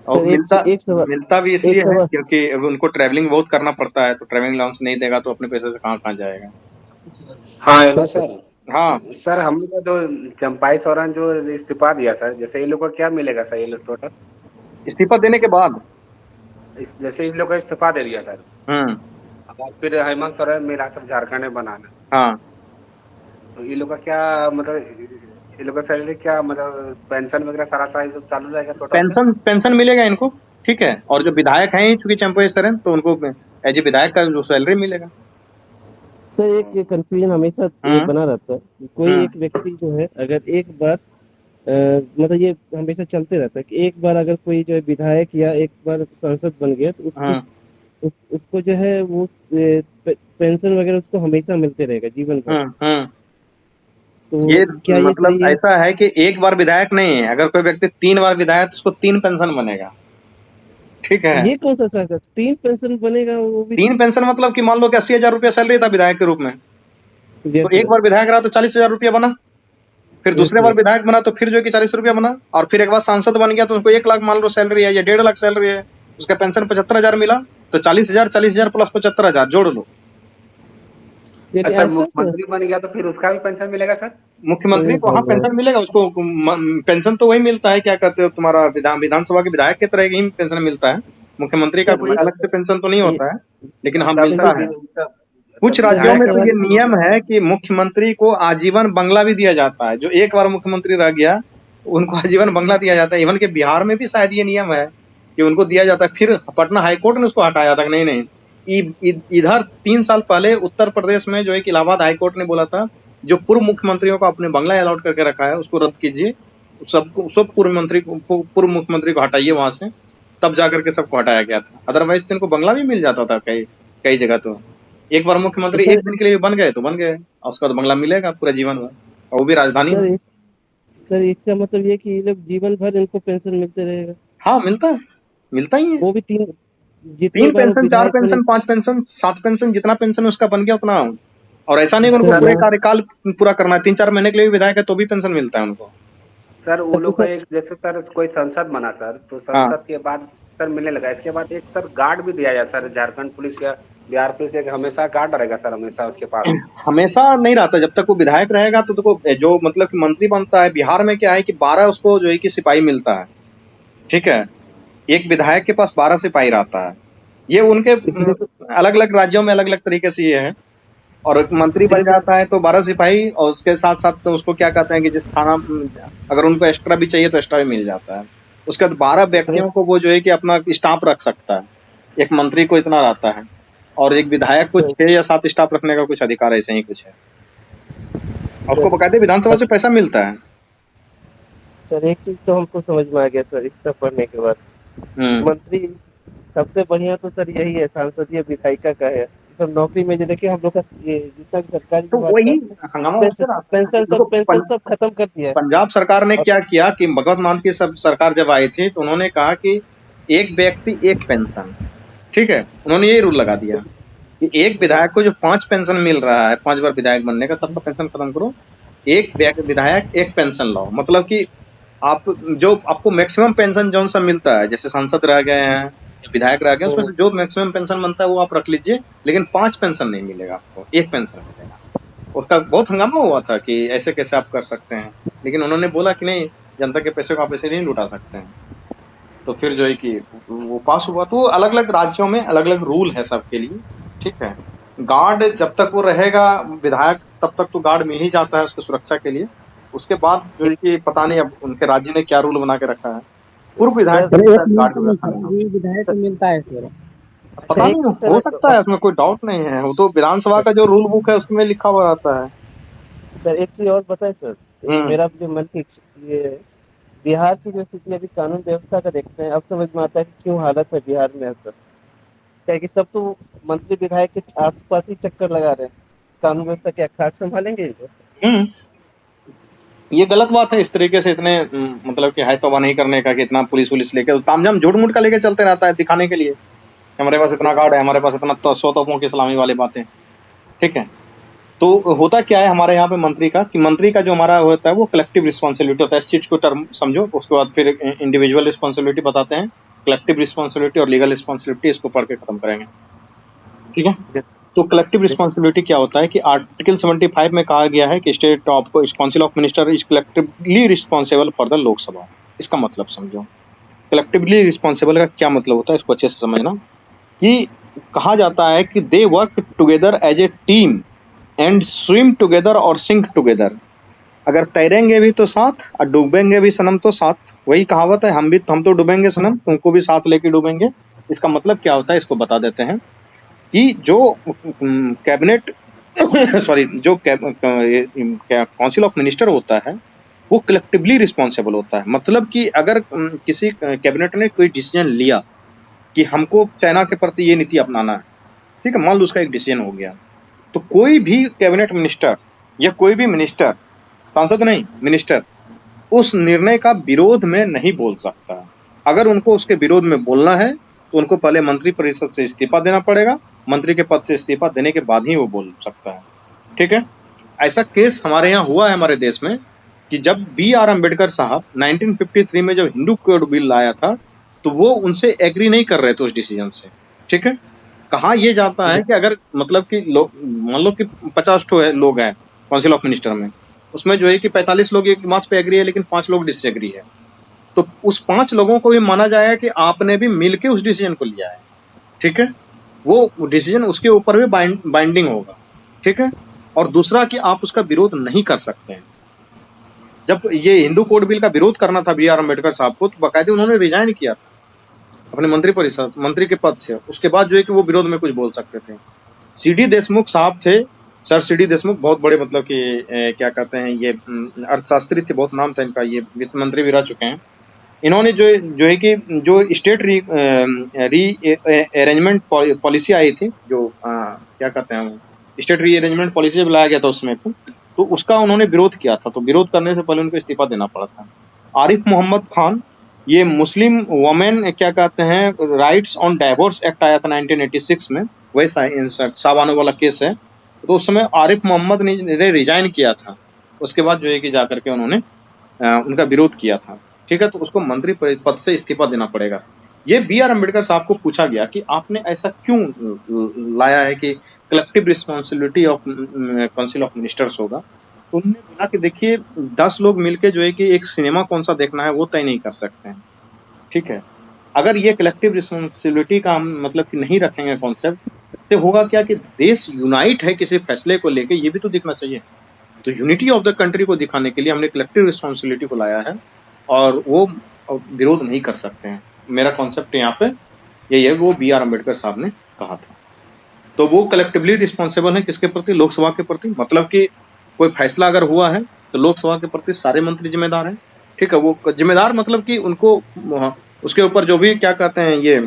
और सर मिलता एक सवाल मिलता भी एक इसलिए है सवाल क्योंकि अब उनको ट्रैवलिंग बहुत करना पड़ता है, तो ट्रैवलिंग अलाउंस नहीं देगा तो अपने पैसे से कहाँ कहाँ जाएगा। हाँ हेलो सर। हाँ, सर हम लोग का जो चंपाई सोरेन जो इस्तीफा दिया सर, जैसे इन लोग को क्या मिलेगा सर, ये लोग टोटल इस्तीफा देने के बाद जैसे इन लोग का इस्तीफा दे दिया सर, और फिर हेमंत सोरेन मिला सब झारखंड में बनाना, हाँ, तो ये लोग का क्या मतलब, ये लोग का सैलरी क्या मतलब, पेंशन वगैरह सारा साइज सब चालू रहेगा टोटल से? पेंशन मिलेगा इनको, ठीक है। और जो विधायक हैं चूंकि चंपई सोरेन, तो उनको एज ए विधायक का जो सैलरी मिलेगा। सर एक कंफ्यूजन हमेशा ये हम्म बना रहता है कि कोई हम्म एक व्यक्ति जो है अगर एक बार मतलब ये हमेशा चलते रहता है कि एक बार अगर कोई जो है विधायक या एक बार सांसद बन गया तो उसको हम्म उसको जो है वो पेंशन वगैरह उसको हमेशा मिलते रहेगा जीवन भर। हम्म। तो ये क्या ये मतलब सही है? ऐसा है कि एक बार विधायक नहीं है, अगर कोई व्यक्ति 3 बार विधायक तो उसको 3 पेंशन बनेगा, ठीक है। ये कौन सा सागर 3 पेंशन बनेगा वो भी? 3 पेंशन मतलब कि मान लो कि 80,000 रुपया सैलरी था विधायक के रूप में, तो यस एक सर, बार विधायक रहा तो 40,000 रुपया बना, फिर यस दूसरे बार सर। विधायक बना तो फिर जो है कि 40 रुपया बना, और फिर एक बार सांसद बन गया तो उनको 1 लाख मान लो सैलरी है या 1.5 लाख सैलरी है, उसका पेंशन 75,000 मिला, तो 40,000 प्लस 75,000 जोड़ लो। ये सर ऐसा सर मुख्यमंत्री बन गया तो फिर उसका भी पेंशन मिलेगा सर? मुख्यमंत्री हे को हाँ पेंशन भगवान। मिलेगा, उसको पेंशन तो वही मिलता है, क्या कहते हो तुम्हारा विधानसभा के विधायक की तरह ही पेंशन मिलता है, मुख्यमंत्री का सर कोई अलग से पेंशन तो नहीं ये होता है, लेकिन हाँ तब मिलता सर है। तब कुछ तब राज्यों एक विधायक में के तो सवाल ये पेंशन नियम होगा? है कि मुख्यमंत्री को आजीवन बंगला भी दिया जाता है, जो एक बार मुख्यमंत्री रह गया उनको आजीवन बंगला दिया जाता है। इवन के बिहार में भी शायद ये नियम है कि उनको दिया जाता है, फिर पटना हाईकोर्ट ने उसको हटाया था कि नहीं नहीं। इधर 3 साल पहले उत्तर प्रदेश में जो है कि इलाहाबाद हाईकोर्ट ने बोला था जो पूर्व मुख्यमंत्रियों को अपने बंगला अलॉट करके रखा है उसको रद्द कीजिए, सब पूर्व मुख्यमंत्री को हटाइए वहां से, तब जाकर के सबको हटाया गया था। अदरवाइज तो इनको बंगला भी मिल जाता था कई कई जगह। तो एक बार तो मुख्यमंत्री सर एक दिन के लिए बन गए तो बन गए, और उसका तो बंगला मिलेगा पूरा जीवन भर, और वो भी राजधानी सर में। सर इसका मतलब ये कि ये लोग जीवन भर इनको पेंशन मिलते रहेगा? हाँ मिलता है, मिलता ही है। वो भी 3 जितनी 3 बार वो पेंशन, 4 विधायक बने? पेंशन, 5 पेंशन, 7 पेंशन, जितना पेंशन उसका बन गया उतना। और ऐसा नहीं कि उनको सर पूरे सर यहाँ कार्यकाल पूरा करना है, 3-4 महीने के लिए भी विधायक है तो भी पेंशन मिलता है उनको। सर वो तब तो लोग का सर एक जैसे सर कोई संसद बना सर, तो हाँ, संसद के बाद सर मिलने लगा, इसके बाद एक सर गार्ड भी दिया जाता है सर, झारखंड पुलिस या बिहार पुलिस एक हमेशा गार्ड रहेगा सर हमेशा उसके पास? हमेशा नहीं रहता, जब तक वो विधायक रहेगा तो देखो जो मतलब कि मंत्री बनता है, बिहार में क्या है कि 12 उसको जो है कि सिपाही मिलता है, ठीक है। एक विधायक के पास 12 सिपाही रहता है। ये उनके इसलिए तो अलग अलग राज्यों में अलग अलग तरीके से ये है। और एक मंत्री बन इसलिए तो जाता है तो 12 सिपाही, और उसके साथ साथ तो उसको क्या कहते हैं कि जिस थाना अगर उनको एक्स्ट्रा भी चाहिए तो एक्स्ट्रा भी मिल जाता है। उसके बाद 12 सर व्यक्तियों को वो जो है कि अपना स्टाफ रख सकता है। एक मंत्री को इतना रहता है, और एक विधायक को सर 6 या 7 स्टाफ रखने का कुछ अधिकार ऐसे ही कुछ है। और उसको सर बकायदे विधानसभा से पैसा मिलता है। सर एक चीज तो हमको समझ में आ गया सर इसका पढ़ने के बाद। हम्म मंत्री सबसे बढ़िया तो सर यही है, सांसदीय विधायिका का है। सब नौकरी में जो देखिए हम लोग का ये जितना भी सरकारी तो विभाग वही का हंगामा पेंशन उससे रहता है। देखो पेंशन सब खत्म कर दिया है। पंजाब सरकार ने और क्या किया कि भगवत मान की सब सरकार जब आई थी तो उन्होंने कहा कि एक व्यक्ति एक पेंशन, ठीक है। उन्होंने यही रूल लगा दिया कि एक विधायक को जो 5 पेंशन मिल रहा है, 5 बार विधायक बनने का, सबका पेंशन खत्म करो, एक विधायक एक पेंशन लाओ। मतलब कि आप जो आपको मैक्सिमम पेंशन जो सा मिलता है, जैसे सांसद रह गए हैं या विधायक रह गए, उसमें से जो मैक्सिमम पेंशन बनता है वो आप रख लीजिए, लेकिन 5 पेंशन नहीं मिलेगा आपको, एक पेंशन मिलेगा। उसका बहुत हंगामा हुआ था कि ऐसे कैसे आप कर सकते हैं, लेकिन उन्होंने बोला कि नहीं, जनता के पैसे को आप ऐसे नहीं लुटा सकते हैं। तो फिर जो है कि वो पास हुआ। तो अलग अलग राज्यों में अलग अलग रूल है सबके लिए, ठीक है। गार्ड जब तक वो रहेगा विधायक तब तक तो गार्ड मिल ही जाता है उसकी सुरक्षा के लिए। उसके बाद जो है कि पता नहीं अब उनके राज्य ने क्या रूल बना के रखा है। पूर्व विधायक सर के लिए एक शायद गार्ड की व्यवस्था नहीं होती, विधायक को मिलता है सर। पता एक नहीं, चीज हो सर सकता है, उसमें कोई डाउट नहीं है। वो तो विधानसभा का जो रूल बुक है उसमें लिखा हुआ रहता है। सर एक चीज और बताए सर, एक हम्म मेरा जो मन की ये बिहार की जो स्थिति अभी कानून व्यवस्था का देखते हैं, अब समझ में आता है कि क्यों हालत है बिहार में सर। क्या है कि सब तो मंत्री विधायक के आसपास ही चक्कर लगा रहे हैं, कानून व्यवस्था क्या खाक संभालेंगे इनको? हम्म ये गलत बात है इस तरीके से इतने मतलब कि हाय तौबा नहीं करने का, कि इतना पुलिस वुलिस लेके तामझाम झूठ मूठ का लेके चलते रहता है दिखाने के लिए, हमारे पास इतना गार्ड है, हमारे पास इतना 100 तोपों की सलामी वाली बातें। ठीक है। तो होता क्या है हमारे यहाँ पे मंत्री का, कि मंत्री का जो हमारा होता है वो कलेक्टिव रिस्पॉन्सिबिलिटी होता है। इस चीज को टर्म समझो, उसके बाद फिर इंडिविजुअल रिस्पॉन्सिबिलिटी बताते हैं, कलेक्टिव रिस्पॉन्सिबिलिटी और लीगल रिस्पॉन्सिबिलिटी, इसको पढ़ के खत्म करेंगे, ठीक है। Yes. तो कलेक्टिव रिस्पॉन्सिबिलिटी क्या होता है कि आर्टिकल 75 में कहा गया है कि state of council of minister is collectively responsible for the Lok Sabha. इसका मतलब समझो, कलेक्टिवली रिस्पॉन्सिबल का क्या मतलब होता है, इसको अच्छे से समझना। कि कहा जाता है कि they work together as a team and swim together और सिंक टुगेदर। अगर तैरेंगे भी तो साथ और डूबेंगे भी सनम तो साथ। वही कहावत है, हम तो डूबेंगे सनम, तुमको भी साथ लेके डूबेंगे। इसका मतलब क्या होता है, इसको बता देते हैं कि जो कैबिनेट सॉरी जो काउंसिल ऑफ मिनिस्टर होता है वो कलेक्टिवली रिस्पॉन्सिबल होता है। मतलब कि अगर किसी कैबिनेट ने कोई डिसीजन लिया कि हमको चाइना के प्रति ये नीति अपनाना है, ठीक है, मान लो उसका एक डिसीजन हो गया, तो कोई भी कैबिनेट मिनिस्टर या कोई भी मिनिस्टर, सांसद नहीं मिनिस्टर, उस निर्णय का विरोध में नहीं बोल सकता। अगर उनको उसके विरोध में बोलना है तो उनको पहले मंत्री परिषद से इस्तीफा देना पड़ेगा, मंत्री के पद से इस्तीफा देने के बाद ही वो बोल सकता है, ठीक है। ऐसा केस हमारे यहाँ हुआ है हमारे देश में कि जब B.R. अम्बेडकर साहब 1953 में जब हिंदू कोड बिल लाया था तो वो उनसे एग्री नहीं कर रहे थे उस डिसीजन से, ठीक है। कहा यह जाता है कि अगर मतलब कि लोग मान लो कि 50 लोग हैं काउंसिल ऑफ मिनिस्टर में, उसमें जो है कि 45 लोग एक बात पे एग्री है लेकिन 5 लोग डिसएग्री है, तो उस 5 लोगों को भी माना जाएगा कि आपने भी मिलके उस डिसीजन को लिया है, ठीक है। वो डिसीजन उसके ऊपर भी बाइंडिंग होगा, ठीक है। और दूसरा कि आप उसका विरोध नहीं कर सकते हैं। जब ये हिंदू कोड बिल का विरोध करना था B.R. अम्बेडकर साहब को, तो बाकायदे उन्होंने रिजाइन किया था अपने मंत्री के पद से। उसके बाद जो है कि वो विरोध में कुछ बोल सकते थे। C.D. देशमुख साहब थे, सर C.D. देशमुख, बहुत बड़े मतलब कि क्या कहते हैं ये अर्थशास्त्री थे, बहुत नाम था इनका, ये वित्त मंत्री भी रह चुके हैं। इन्होंने जो है कि जो स्टेट री अरेंजमेंट पॉलिसी आई थी, जो क्या कहते हैं स्टेट री अरेंजमेंट पॉलिसी जब लाया गया था उसमें, तो उसका उन्होंने विरोध किया था। तो विरोध करने से पहले उनको इस्तीफा देना पड़ा था। आरिफ मोहम्मद खान, ये मुस्लिम वुमेन क्या कहते हैं राइट्स ऑन डाइवोर्स एक्ट आया था 1986 में, वैसा सावानो वाला केस है। तो उस समय आरिफ मोहम्मद ने रिजाइन किया था, उसके बाद जो है कि जाकर के उन्होंने उनका विरोध किया था, ठीक है। तो उसको मंत्री पद से इस्तीफा देना पड़ेगा। ये B.R. अम्बेडकर साहब को पूछा गया कि आपने ऐसा क्यों लाया है कि collective responsibility of council of ministers होगा। तो उन्होंने बोला कि देखिए 10 लोग मिलके जो है कि एक सिनेमा कौन सा देखना है वो तय नहीं कर सकते हैं, ठीक है। अगर ये कलेक्टिव रिस्पॉन्सिबिलिटी का हम मतलब कि नहीं रखेंगे कॉन्सेप्ट, इससे होगा क्या कि देश यूनाइट है किसी फैसले को लेके, ये भी तो दिखना चाहिए। तो यूनिटी ऑफ द कंट्री को दिखाने के लिए हमने कलेक्टिव रिस्पॉन्सिबिलिटी को लाया है और वो विरोध नहीं कर सकते हैं। मेरा कॉन्सेप्ट यहाँ पे यही है, वो B.R. अम्बेडकर साहब ने कहा था। तो वो कलेक्टिवली रिस्पॉन्सिबल है किसके प्रति, लोकसभा के प्रति। मतलब कि कोई फैसला अगर हुआ है तो लोकसभा के प्रति सारे मंत्री जिम्मेदार हैं, ठीक है। वो जिम्मेदार मतलब कि उनको उसके ऊपर जो भी क्या कहते हैं ये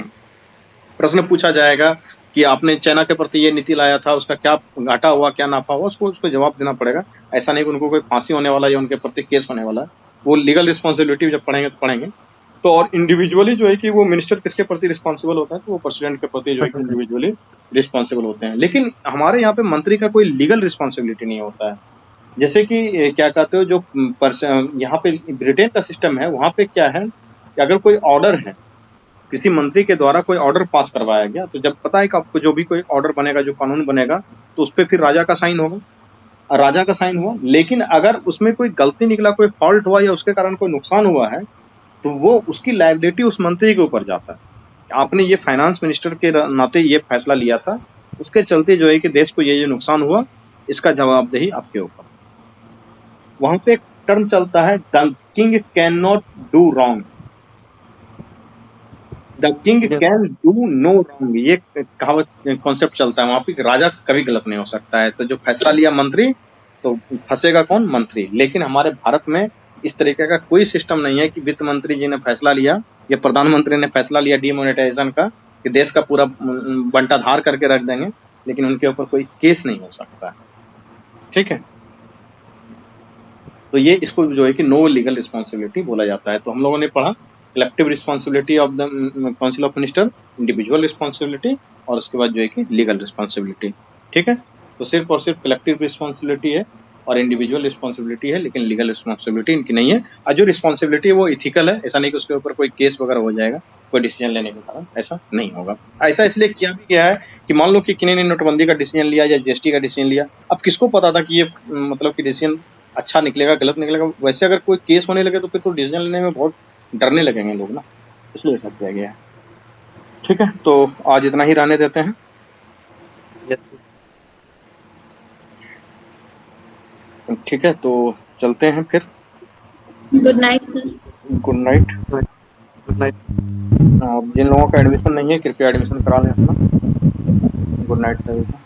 प्रश्न पूछा जाएगा कि आपने चाइना के प्रति ये नीति लाया था, उसका क्या घाटा हुआ क्या नाफा हुआ, उसको जवाब देना पड़ेगा। ऐसा नहीं कि उनको कोई फांसी होने वाला या उनके प्रति केस होने वाला है। वो लीगल रिस्पॉन्सिबिलिटी जब पढ़ेंगे तो पढ़ेंगे। तो और इंडिविजुअली जो है कि वो मिनिस्टर किसके प्रति रिस्पॉन्सिबल होता है, तो वो प्रेसिडेंट के प्रति जो है इंडिविजुअली रिस्पॉन्सिबल होते हैं। लेकिन हमारे यहाँ पे मंत्री का कोई लीगल रिस्पॉन्सिबिलिटी नहीं होता है। जैसे कि क्या कहते हो, जो यहाँ पे ब्रिटेन का सिस्टम है, वहाँ पे क्या है कि अगर कोई ऑर्डर है, किसी मंत्री के द्वारा कोई ऑर्डर पास करवाया गया, तो जब पता है कि आपको जो भी कोई ऑर्डर बनेगा, जो कानून बनेगा, तो उस पर फिर राजा का साइन होगा, राजा का साइन हुआ। लेकिन अगर उसमें कोई गलती निकला, कोई फॉल्ट हुआ या उसके कारण कोई नुकसान हुआ है, तो वो उसकी लायबिलिटी उस मंत्री के ऊपर जाता है। आपने ये फाइनेंस मिनिस्टर के नाते ये फैसला लिया था, उसके चलते जो है कि देश को ये नुकसान हुआ, इसका जवाबदेही आपके ऊपर। वहां पे एक टर्म चलता है, the king can not do wrong, the king can do no wrong, ये कहावत कॉन्सेप्ट चलता है वहां पे। राजा कभी गलत नहीं हो सकता है। तो जो फैसला लिया मंत्री, तो फंसेगा कौन, मंत्री। लेकिन हमारे भारत में इस तरीके का कोई सिस्टम नहीं है कि वित्त मंत्री जी ने फैसला लिया या प्रधानमंत्री ने फैसला लिया डिमोनेटाइजेशन का, कि देश का पूरा बंटाधार करके रख देंगे, लेकिन उनके ऊपर कोई केस नहीं हो सकता है, ठीक है। तो ये इसको जो है कि नो लीगल रिस्पॉन्सिबिलिटी बोला जाता है। तो हम लोगों ने पढ़ा collective responsibility of the council of minister, individual responsibility, और उसके बाद जो है कि लीगल रिस्पॉन्सिबिलिटी, ठीक है। तो सिर्फ और सिर्फ कलेक्टिव रिस्पॉन्सिबिलिटी है और इंडिविजुअल रिस्पॉन्सिबिलिटी है, लेकिन लीगल रिस्पॉन्सिबिलिटी इनकी नहीं है। और जो रिस्पॉन्सिबिलिटी है वो इथिकल है, ऐसा नहीं कि उसके ऊपर कोई केस वगैरह हो जाएगा कोई डिसीजन लेने के कारण, ऐसा नहीं होगा। ऐसा इसलिए किया भी गया है कि मान लो कि किन्हीं ने नोटबंदी का डिसीजन लिया या जीएसटी का डिसीजन लिया, अब किसको पता था कि ये मतलब कि डिसीजन अच्छा निकलेगा गलत निकलेगा। वैसे अगर कोई केस होने लगे तो फिर तो डिसीजन लेने में बहुत डरने लगेंगे लोग ना, इसलिए ऐसा किया गया है। ठीक है, तो आज इतना ही रहने देते हैं। यस ठीक है, तो चलते हैं फिर। Good night sir. Good night. Good night. जिन लोगों का एडमिशन नहीं है कृपया एडमिशन करा लें अपना। गुड नाइट सभी को।